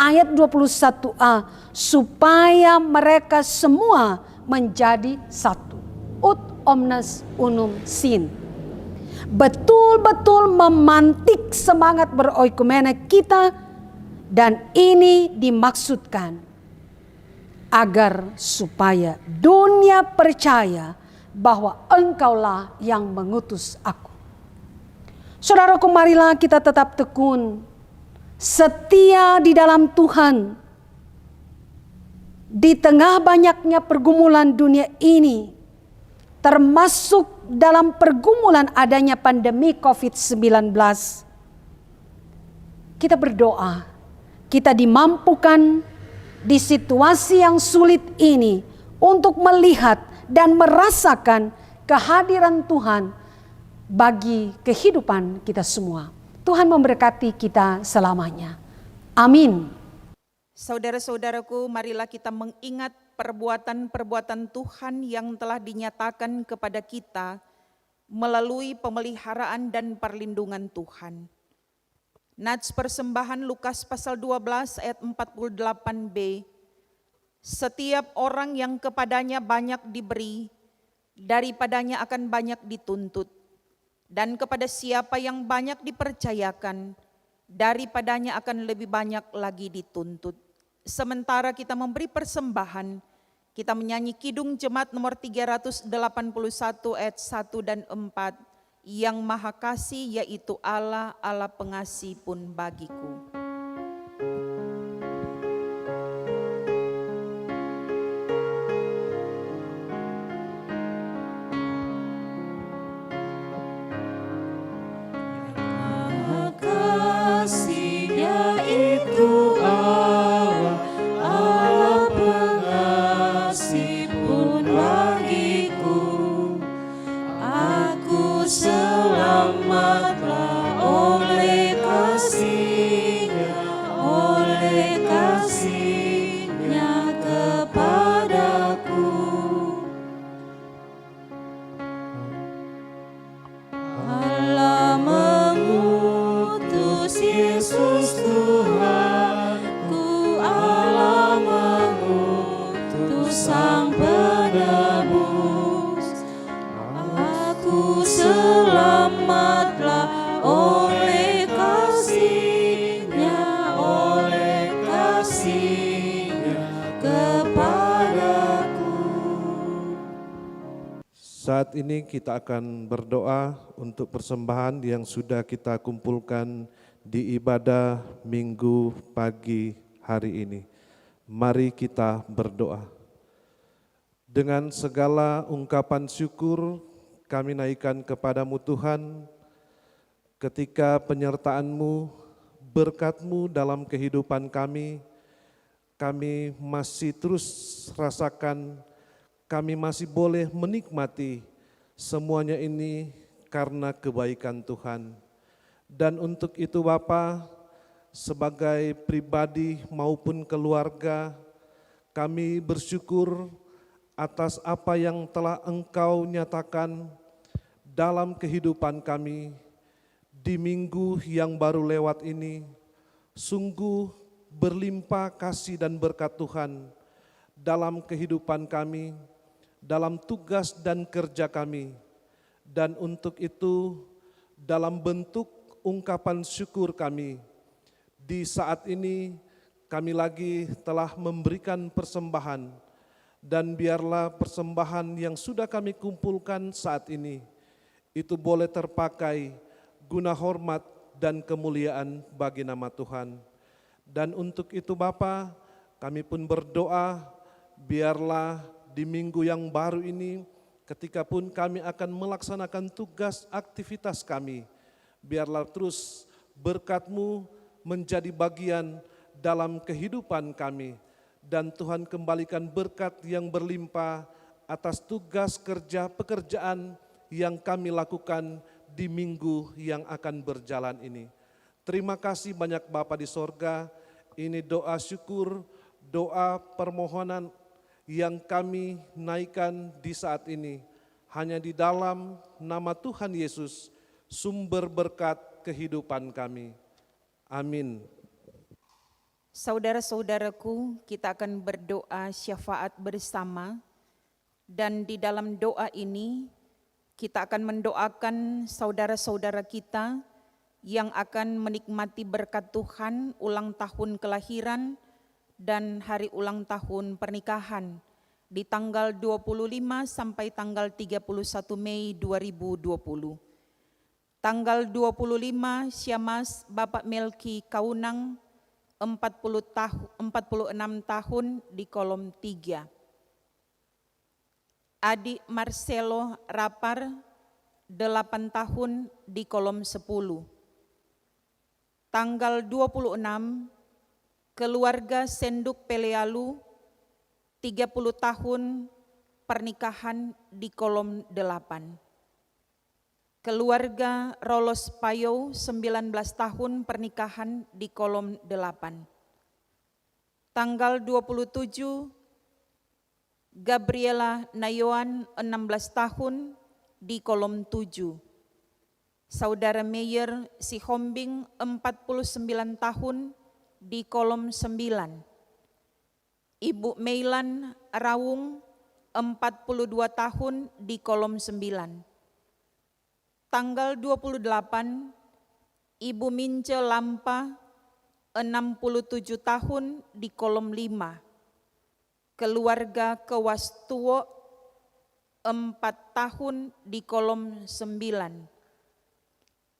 ayat 21a, supaya mereka semua menjadi satu. Ut omnes unum sin. Betul-betul memantik semangat beroikumene kita, dan ini dimaksudkan agar supaya dunia percaya bahwa Engkaulah yang mengutus aku. Saudaraku, marilah kita tetap tekun, setia di dalam Tuhan. Di tengah banyaknya pergumulan dunia ini, termasuk dalam pergumulan adanya pandemi COVID-19, kita berdoa, kita dimampukan di situasi yang sulit ini untuk melihat dan merasakan kehadiran Tuhan bagi kehidupan kita semua. Tuhan memberkati kita selamanya. Amin. Saudara-saudaraku, marilah kita mengingat perbuatan-perbuatan Tuhan yang telah dinyatakan kepada kita melalui pemeliharaan dan perlindungan Tuhan. Nats persembahan Lukas pasal 12 ayat 48b. Setiap orang yang kepadanya banyak diberi, daripadanya akan banyak dituntut. Dan kepada siapa yang banyak dipercayakan, daripadanya akan lebih banyak lagi dituntut. Sementara kita memberi persembahan, kita menyanyi Kidung Jemaat nomor 381 ayat 1 dan 4. Yang Maha Kasih yaitu Allah, Allah pengasih pun bagiku. Kasihnya itu Allah, Allah pengasih pun bagiku. Aku selamatlah oleh kasihnya kepadaku. Allah mengutus Yesus Tuhanku, Allah mengutus Sang Penebus. Aku selamatlah oleh kasihnya kepadaku. Saat ini kita akan berdoa untuk persembahan yang sudah kita kumpulkan di ibadah Minggu pagi hari ini. Mari kita berdoa. Dengan segala ungkapan syukur kami naikkan kepadamu Tuhan, ketika penyertaan-Mu, berkat-Mu dalam kehidupan kami masih terus rasakan, kami masih boleh menikmati semuanya ini karena kebaikan Tuhan. Dan untuk itu Bapa, sebagai pribadi maupun keluarga, kami bersyukur atas apa yang telah Engkau nyatakan dalam kehidupan kami di minggu yang baru lewat ini. Sungguh berlimpah kasih dan berkat Tuhan dalam kehidupan kami, dalam tugas dan kerja kami. Dan untuk itu dalam bentuk ungkapan syukur kami, di saat ini kami lagi telah memberikan persembahan, dan biarlah persembahan yang sudah kami kumpulkan saat ini itu boleh terpakai guna hormat dan kemuliaan bagi nama Tuhan. Dan untuk itu Bapa, kami pun berdoa biarlah di minggu yang baru ini ketikapun kami akan melaksanakan tugas aktivitas kami, biarlah terus berkat-Mu menjadi bagian dalam kehidupan kami, dan Tuhan kembalikan berkat yang berlimpah atas tugas kerja pekerjaan yang kami lakukan di minggu yang akan berjalan ini. Terima kasih banyak Bapa di sorga, ini doa syukur, doa permohonan yang kami naikkan di saat ini, hanya di dalam nama Tuhan Yesus, sumber berkat kehidupan kami. Amin. Saudara-saudaraku, kita akan berdoa syafaat bersama, dan di dalam doa ini kita akan mendoakan saudara-saudara kita yang akan menikmati berkat Tuhan ulang tahun kelahiran dan hari ulang tahun pernikahan di tanggal 25 sampai tanggal 31 Mei 2020. Tanggal 25 Syamas Bapak Melki Kaunang 46 tahun di kolom 3. Adik Marcelo Rapar 8 tahun di kolom 10. Tanggal 26 keluarga Senduk Pelealu 30 tahun pernikahan di kolom 8. Keluarga Rolos Payo 19 tahun pernikahan di kolom 8. Tanggal 27 Gabriela Nayoan 16 tahun di kolom 7. Saudara Meyer Sihombing 49 tahun di kolom 9. Ibu Meilan Rawung 42 tahun di kolom 9. Tanggal 28, Ibu Mince Lampa 67 tahun di kolom 5. Keluarga Kewastuo 4 tahun di kolom 9.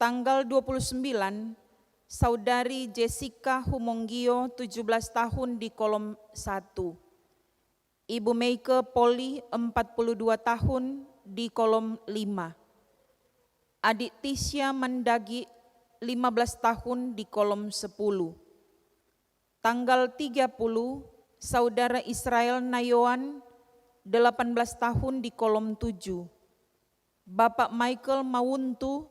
Tanggal 29, Saudari Jessica Humonggio 17 tahun di kolom 1. Ibu Meike Poli 42 tahun di kolom 5. Adik Tisya Mandagi 15 tahun di kolom 10. Tanggal 30, Saudara Israel Nayoan 18 tahun di kolom 7. Bapak Michael Mauntu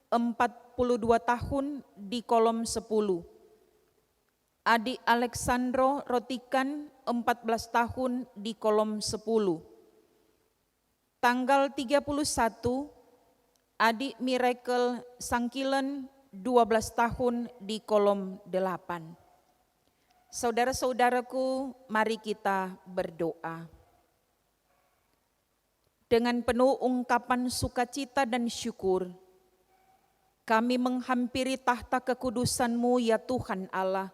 42 tahun di kolom 10. Adik Alexandro Rotikan 14 tahun di kolom 10. Tanggal 31, Adik Miracle Sangkilen 12 tahun di kolom 8. Saudara-saudaraku, mari kita berdoa. Dengan penuh ungkapan sukacita dan syukur, kami menghampiri tahta kekudusan-Mu ya Tuhan Allah.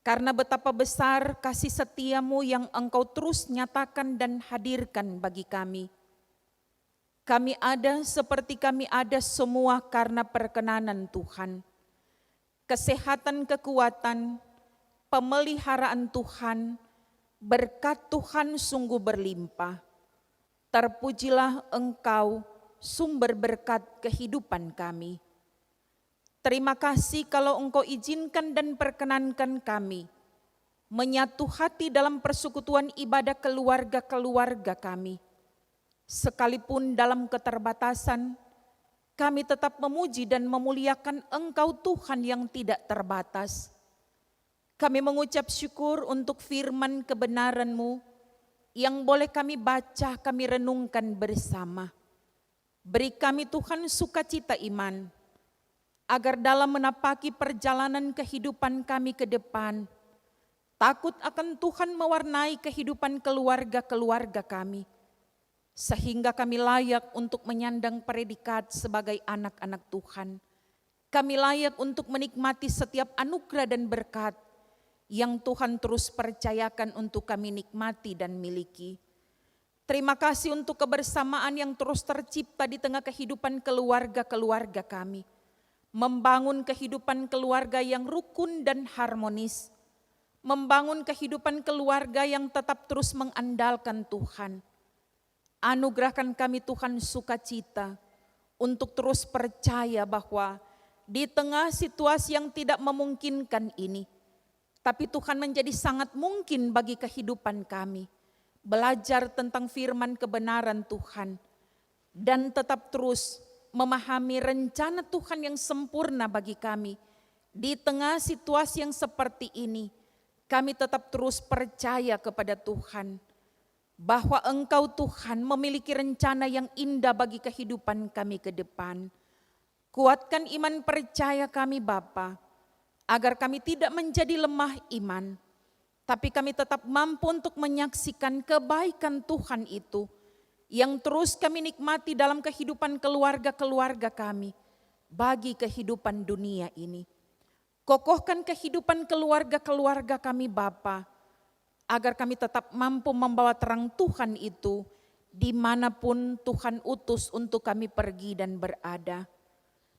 Karena betapa besar kasih setia-Mu yang Engkau terus nyatakan dan hadirkan bagi kami. Kami ada seperti kami ada semua karena perkenanan Tuhan. Kesehatan, kekuatan, pemeliharaan Tuhan, berkat Tuhan sungguh berlimpah. Terpujilah Engkau, sumber berkat kehidupan kami. Terima kasih kalau Engkau izinkan dan perkenankan kami menyatu hati dalam persekutuan ibadah keluarga-keluarga kami. Sekalipun dalam keterbatasan, kami tetap memuji dan memuliakan Engkau Tuhan yang tidak terbatas. Kami mengucap syukur untuk firman kebenaran-Mu yang boleh kami baca, kami renungkan bersama. Beri kami Tuhan sukacita iman, agar dalam menapaki perjalanan kehidupan kami ke depan, takut akan Tuhan mewarnai kehidupan keluarga-keluarga kami, sehingga kami layak untuk menyandang predikat sebagai anak-anak Tuhan. Kami layak untuk menikmati setiap anugerah dan berkat yang Tuhan terus percayakan untuk kami nikmati dan miliki. Terima kasih untuk kebersamaan yang terus tercipta di tengah kehidupan keluarga-keluarga kami. Membangun kehidupan keluarga yang rukun dan harmonis. Membangun kehidupan keluarga yang tetap terus mengandalkan Tuhan. Anugerahkan kami Tuhan sukacita untuk terus percaya bahwa di tengah situasi yang tidak memungkinkan ini, tapi Tuhan menjadi sangat mungkin bagi kehidupan kami. Belajar tentang firman kebenaran Tuhan dan tetap terus memahami rencana Tuhan yang sempurna bagi kami. Di tengah situasi yang seperti ini, kami tetap terus percaya kepada Tuhan bahwa Engkau Tuhan memiliki rencana yang indah bagi kehidupan kami ke depan. Kuatkan iman percaya kami Bapa, agar kami tidak menjadi lemah iman, tapi kami tetap mampu untuk menyaksikan kebaikan Tuhan itu yang terus kami nikmati dalam kehidupan keluarga-keluarga kami bagi kehidupan dunia ini. Kokohkan kehidupan keluarga-keluarga kami Bapa, agar kami tetap mampu membawa terang Tuhan itu dimanapun Tuhan utus untuk kami pergi dan berada.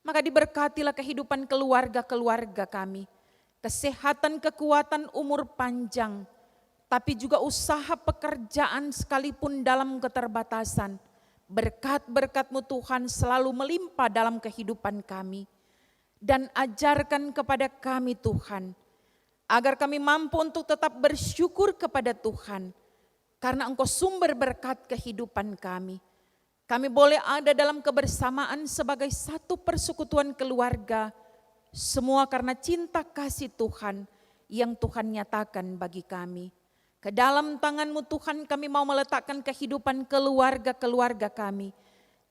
Maka diberkatilah kehidupan keluarga-keluarga kami, kesehatan, kekuatan, umur panjang, tapi juga usaha pekerjaan sekalipun dalam keterbatasan. Berkat-berkat-Mu Tuhan selalu melimpah dalam kehidupan kami. Dan ajarkan kepada kami Tuhan, agar kami mampu untuk tetap bersyukur kepada Tuhan, karena Engkau sumber berkat kehidupan kami. Kami boleh ada dalam kebersamaan sebagai satu persekutuan keluarga, semua karena cinta kasih Tuhan yang Tuhan nyatakan bagi kami. Ke dalam tangan-Mu Tuhan kami mau meletakkan kehidupan keluarga-keluarga kami,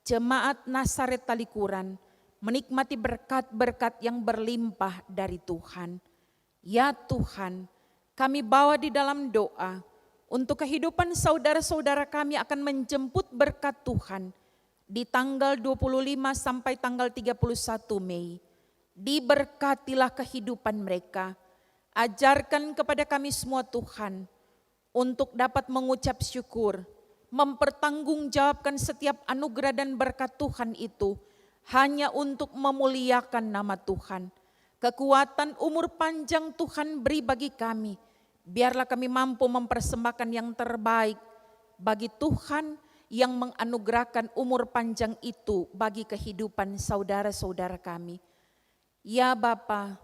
Jemaat Nazaret Talikuran, menikmati berkat-berkat yang berlimpah dari Tuhan. Ya Tuhan, kami bawa di dalam doa untuk kehidupan saudara-saudara kami akan menjemput berkat Tuhan di tanggal 25 sampai tanggal 31 Mei. Diberkatilah kehidupan mereka. Ajarkan kepada kami semua Tuhan untuk dapat mengucap syukur, mempertanggungjawabkan setiap anugerah dan berkat Tuhan itu hanya untuk memuliakan nama Tuhan. Kekuatan umur panjang Tuhan beri bagi kami. Biarlah kami mampu mempersembahkan yang terbaik bagi Tuhan yang menganugerahkan umur panjang itu bagi kehidupan saudara-saudara kami. Ya Bapa,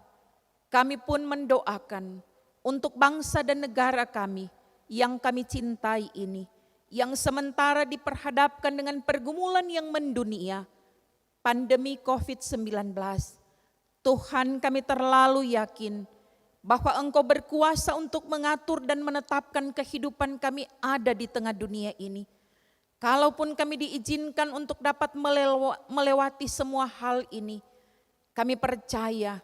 kami pun mendoakan untuk bangsa dan negara kami yang kami cintai ini, yang sementara diperhadapkan dengan pergumulan yang mendunia, pandemi COVID-19. Tuhan, kami terlalu yakin bahwa Engkau berkuasa untuk mengatur dan menetapkan kehidupan kami ada di tengah dunia ini. Kalaupun kami diizinkan untuk dapat melewati semua hal ini, kami percaya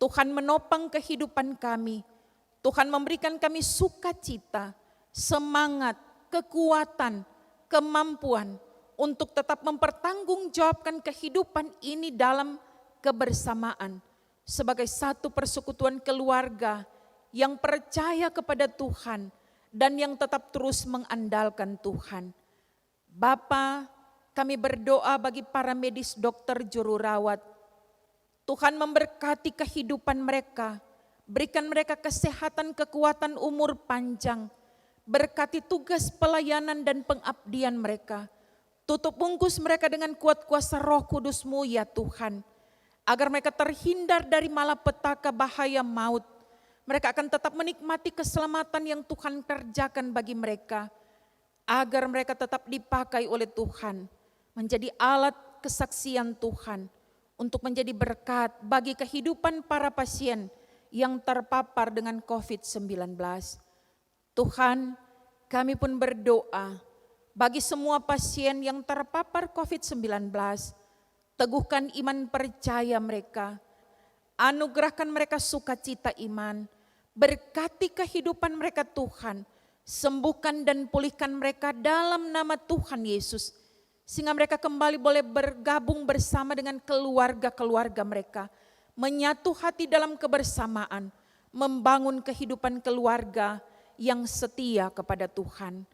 Tuhan menopang kehidupan kami. Tuhan memberikan kami sukacita, semangat, kekuatan, kemampuan untuk tetap mempertanggungjawabkan kehidupan ini dalam kebersamaan sebagai satu persekutuan keluarga yang percaya kepada Tuhan dan yang tetap terus mengandalkan Tuhan. Bapa, kami berdoa bagi para medis, dokter, juru rawat. Tuhan memberkati kehidupan mereka, berikan mereka kesehatan, kekuatan, umur panjang, berkati tugas pelayanan dan pengabdian mereka. Tutup bungkus mereka dengan kuat kuasa Roh Kudus-Mu ya Tuhan, agar mereka terhindar dari malapetaka bahaya maut. Mereka akan tetap menikmati keselamatan yang Tuhan kerjakan bagi mereka, agar mereka tetap dipakai oleh Tuhan, menjadi alat kesaksian Tuhan, untuk menjadi berkat bagi kehidupan para pasien yang terpapar dengan COVID-19. Tuhan, kami pun berdoa bagi semua pasien yang terpapar COVID-19, teguhkan iman percaya mereka, anugerahkan mereka sukacita iman, berkati kehidupan mereka Tuhan, sembuhkan dan pulihkan mereka dalam nama Tuhan Yesus, sehingga mereka kembali boleh bergabung bersama dengan keluarga-keluarga mereka, menyatu hati dalam kebersamaan, membangun kehidupan keluarga yang setia kepada Tuhan.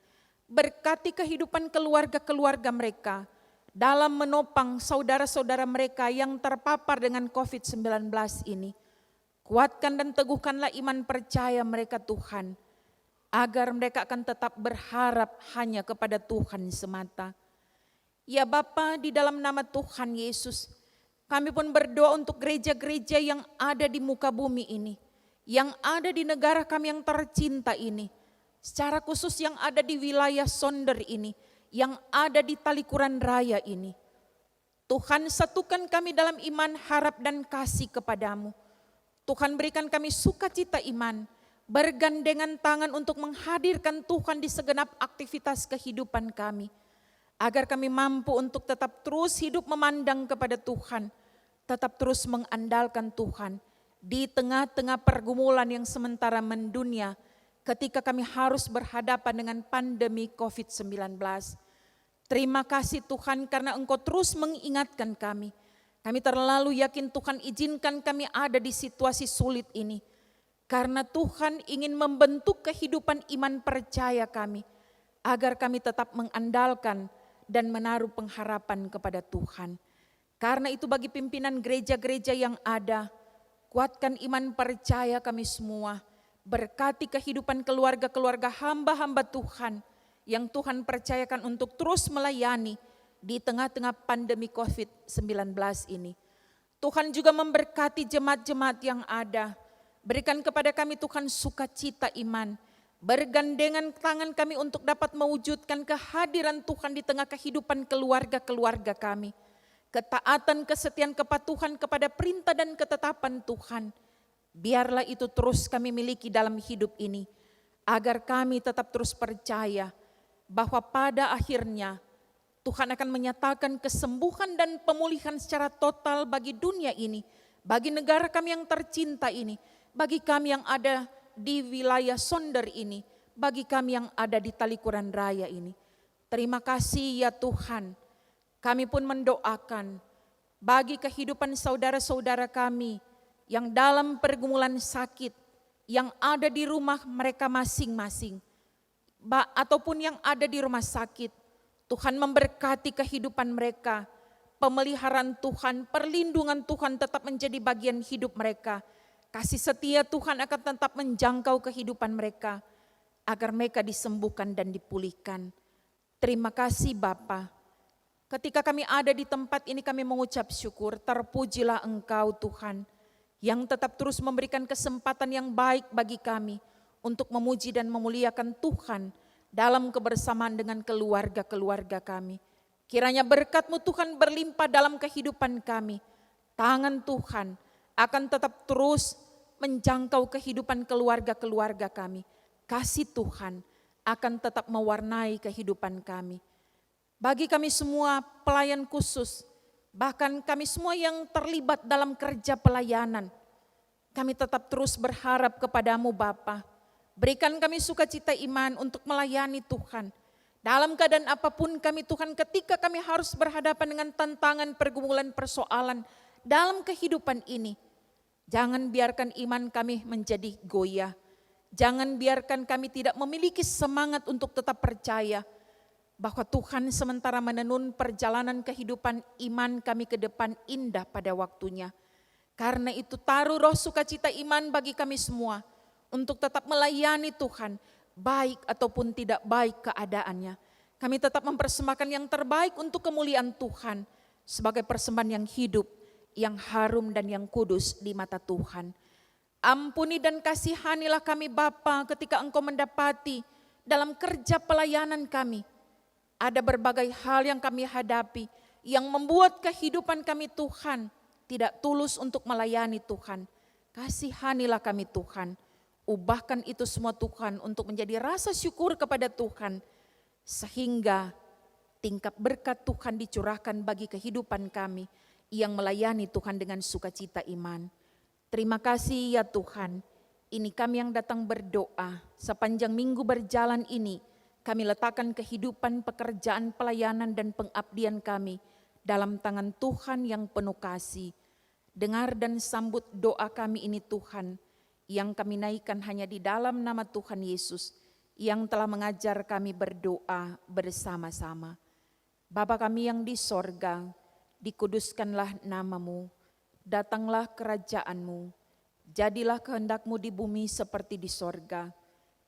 Berkati kehidupan keluarga-keluarga mereka dalam menopang saudara-saudara mereka yang terpapar dengan COVID-19 ini. Kuatkan dan teguhkanlah iman percaya mereka Tuhan. agar mereka akan tetap berharap hanya kepada Tuhan semata. Ya Bapa, di dalam nama Tuhan Yesus, kami pun berdoa untuk gereja-gereja yang ada di muka bumi ini, yang ada di negara kami yang tercinta ini, secara khusus yang ada di wilayah Sonder ini, yang ada di Talikuran Raya ini. Tuhan, satukan kami dalam iman, harap dan kasih kepadamu. Tuhan, berikan kami sukacita iman, bergandengan tangan untuk menghadirkan Tuhan di segenap aktivitas kehidupan kami, agar kami mampu untuk tetap terus hidup memandang kepada Tuhan, tetap terus mengandalkan Tuhan di tengah-tengah pergumulan yang sementara mendunia ketika kami harus berhadapan dengan pandemi COVID-19. Terima kasih Tuhan karena Engkau terus mengingatkan kami. Kami terlalu yakin Tuhan, izinkan kami ada di situasi sulit ini. Karena Tuhan ingin membentuk kehidupan iman percaya kami, agar kami tetap mengandalkan dan menaruh pengharapan kepada Tuhan. Karena itu bagi pimpinan gereja-gereja yang ada, kuatkan iman percaya kami semua. Berkati kehidupan keluarga-keluarga hamba-hamba Tuhan, yang Tuhan percayakan untuk terus melayani di tengah-tengah pandemi COVID-19 ini. Tuhan juga memberkati jemaat-jemaat yang ada. Berikan kepada kami Tuhan sukacita iman. Bergandengan tangan kami untuk dapat mewujudkan kehadiran Tuhan di tengah kehidupan keluarga-keluarga kami. Ketaatan, kesetiaan, kepatuhan kepada perintah dan ketetapan Tuhan. Biarlah itu terus kami miliki dalam hidup ini. Agar kami tetap terus percaya bahwa pada akhirnya Tuhan akan menyatakan kesembuhan dan pemulihan secara total bagi dunia ini, bagi negara kami yang tercinta ini, bagi kami yang ada di wilayah Sonder ini, bagi kami yang ada di Talikuran Raya ini. Terima kasih ya Tuhan. Kami pun mendoakan bagi kehidupan saudara-saudara kami yang dalam pergumulan sakit, yang ada di rumah mereka masing-masing, ataupun yang ada di rumah sakit. Tuhan memberkati kehidupan mereka, pemeliharaan Tuhan, perlindungan Tuhan tetap menjadi bagian hidup mereka. Kasih setia Tuhan akan tetap menjangkau kehidupan mereka, agar mereka disembuhkan dan dipulihkan. Terima kasih Bapa. Ketika kami ada di tempat ini kami mengucap syukur, terpujilah Engkau Tuhan, yang tetap terus memberikan kesempatan yang baik bagi kami, untuk memuji dan memuliakan Tuhan dalam kebersamaan dengan keluarga-keluarga kami. Kiranya berkat-Mu Tuhan berlimpah dalam kehidupan kami. Tangan Tuhan akan tetap terus menjangkau kehidupan keluarga-keluarga kami. Kasih Tuhan akan tetap mewarnai kehidupan kami. Bagi kami semua pelayan khusus, bahkan kami semua yang terlibat dalam kerja pelayanan, kami tetap terus berharap kepadamu Bapa. Berikan kami sukacita iman untuk melayani Tuhan. Dalam keadaan apapun kami Tuhan, ketika kami harus berhadapan dengan tantangan, pergumulan, persoalan dalam kehidupan ini, jangan biarkan iman kami menjadi goyah. Jangan biarkan kami tidak memiliki semangat untuk tetap percaya bahwa Tuhan sementara menenun perjalanan kehidupan iman kami ke depan indah pada waktunya. Karena itu taruh roh sukacita iman bagi kami semua, untuk tetap melayani Tuhan, baik ataupun tidak baik keadaannya. Kami tetap mempersembahkan yang terbaik untuk kemuliaan Tuhan, sebagai persembahan yang hidup, yang harum dan yang kudus di mata Tuhan. Ampuni dan kasihanilah kami Bapa ketika Engkau mendapati dalam kerja pelayanan kami, ada berbagai hal yang kami hadapi, yang membuat kehidupan kami Tuhan tidak tulus untuk melayani Tuhan. Kasihanilah kami Tuhan. Ubahkan itu semua Tuhan untuk menjadi rasa syukur kepada Tuhan. Sehingga tingkat berkat Tuhan dicurahkan bagi kehidupan kami yang melayani Tuhan dengan sukacita iman. Terima kasih ya Tuhan. Ini kami yang datang berdoa. Sepanjang minggu berjalan ini kami letakkan kehidupan, pekerjaan, pelayanan dan pengabdian kami dalam tangan Tuhan yang penuh kasih. Dengar dan sambut doa kami ini Tuhan, yang kami naikkan hanya di dalam nama Tuhan Yesus yang telah mengajar kami berdoa bersama-sama. Bapa kami yang di sorga, dikuduskanlah nama-Mu, datanglah kerajaan-Mu, jadilah kehendak-Mu di bumi seperti di sorga.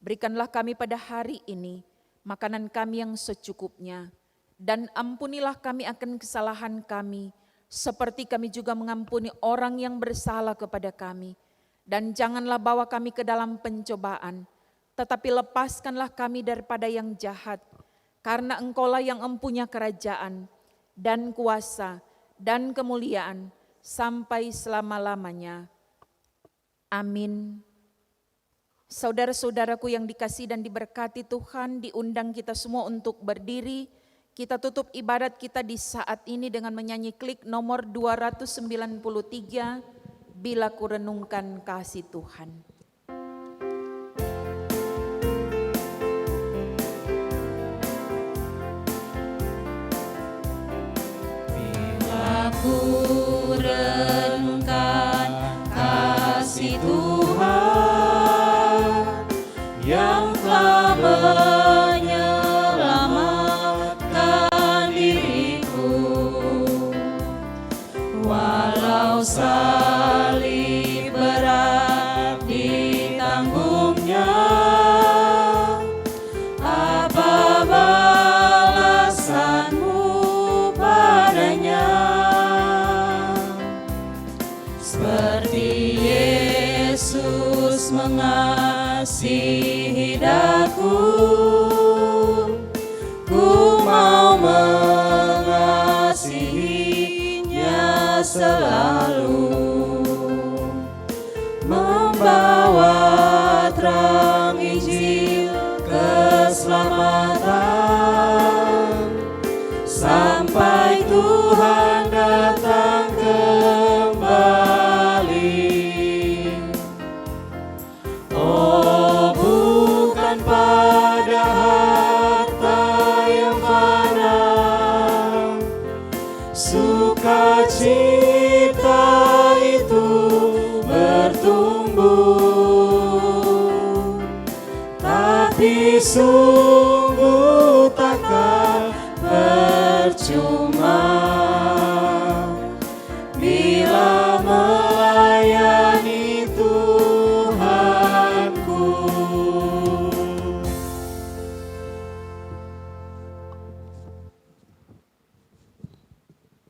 Berikanlah kami pada hari ini makanan kami yang secukupnya, dan ampunilah kami akan kesalahan kami, seperti kami juga mengampuni orang yang bersalah kepada kami. Dan janganlah bawa kami ke dalam pencobaan, tetapi lepaskanlah kami daripada yang jahat, karena Engkaulah yang empunya kerajaan, dan kuasa, dan kemuliaan, sampai selama-lamanya. Amin. Saudara-saudaraku yang dikasihi dan diberkati Tuhan, diundang kita semua untuk berdiri. Kita tutup ibadat kita di saat ini dengan menyanyi klik nomor 293, Bila Ku Renungkan Kasih Tuhan. Bila ku renungkan kasih Tuhan yang telah menyelamatkan diriku, walau salib berat ditanggungnya, apa balasanmu padanya? Seperti Yesus mengasihi daku, ku mau mengasihinya selalu, membawa terang Injil keselamatan, sampai Tuhan datang kembali. Oh, bukan pada harta yang fana, sukacita itu bertumbuh, tapi sungguh takkan percuma bila melayani Tuhanku.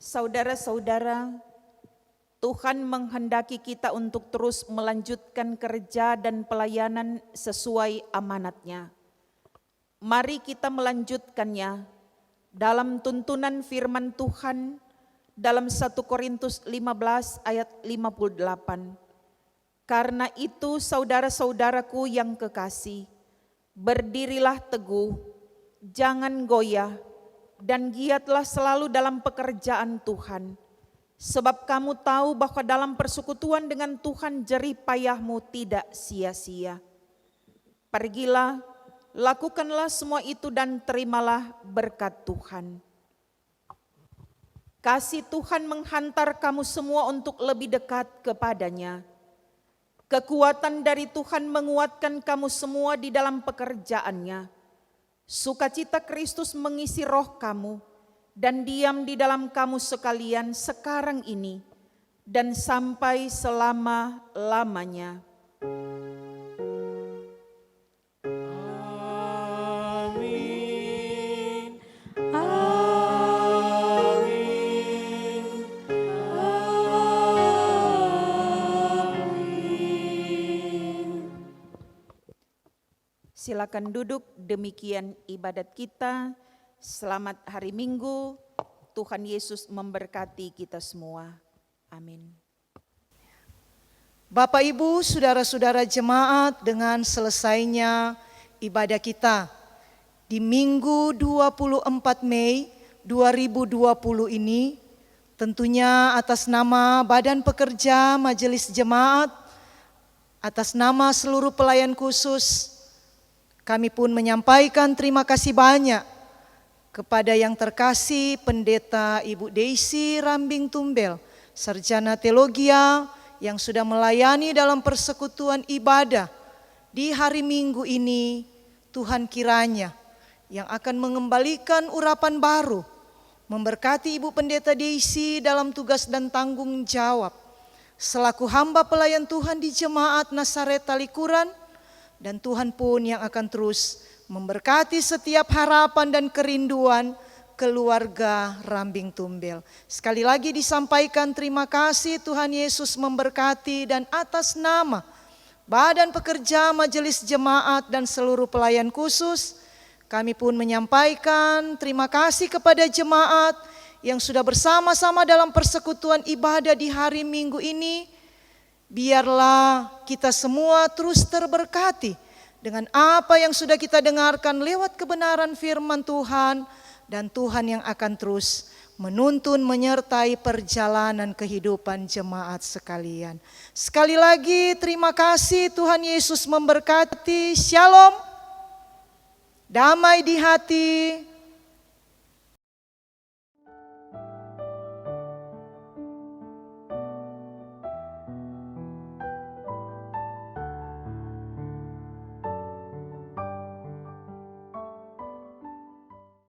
Saudara-saudara, Tuhan menghendaki kita untuk terus melanjutkan kerja dan pelayanan sesuai amanatnya. Mari kita melanjutkannya dalam tuntunan firman Tuhan dalam 1 Korintus 15 ayat 58. Karena itu saudara-saudaraku yang kekasih, berdirilah teguh, jangan goyah, dan giatlah selalu dalam pekerjaan Tuhan. Sebab kamu tahu bahwa dalam persekutuan dengan Tuhan jerih payahmu tidak sia-sia. Pergilah, lakukanlah semua itu dan terimalah berkat Tuhan. Kasih Tuhan menghantar kamu semua untuk lebih dekat kepadanya. Kekuatan dari Tuhan menguatkan kamu semua di dalam pekerjaannya. Sukacita Kristus mengisi roh kamu dan diam di dalam kamu sekalian sekarang ini dan sampai selama-lamanya. Amin. Amin. Amin. Silakan duduk, demikian ibadat kita. Selamat hari Minggu, Tuhan Yesus memberkati kita semua. Amin. Bapak Ibu, saudara-saudara jemaat, dengan selesainya ibadah kita di Minggu 24 Mei 2020 ini, tentunya atas nama Badan Pekerja Majelis Jemaat, atas nama seluruh pelayan khusus, kami pun menyampaikan terima kasih banyak kepada yang terkasih Pendeta Ibu Deisi Rambing Tumbel, Sarjana Teologia, yang sudah melayani dalam persekutuan ibadah di hari Minggu ini. Tuhan kiranya yang akan mengembalikan urapan baru, memberkati Ibu Pendeta Deisi dalam tugas dan tanggung jawab selaku hamba pelayan Tuhan di Jemaat Nasaret Talikuran. dan Tuhan pun yang akan terus memberkati setiap harapan dan kerinduan keluarga Rambing Tumbel. Sekali lagi disampaikan terima kasih, Tuhan Yesus memberkati, dan atas nama Badan Pekerja Majelis Jemaat dan seluruh pelayan khusus, kami pun menyampaikan terima kasih kepada jemaat yang sudah bersama-sama dalam persekutuan ibadah di hari Minggu ini. Biarlah kita semua terus terberkati dengan apa yang sudah kita dengarkan lewat kebenaran firman Tuhan, dan Tuhan yang akan terus menuntun menyertai perjalanan kehidupan jemaat sekalian. Sekali lagi terima kasih, Tuhan Yesus memberkati. Shalom, damai di hati,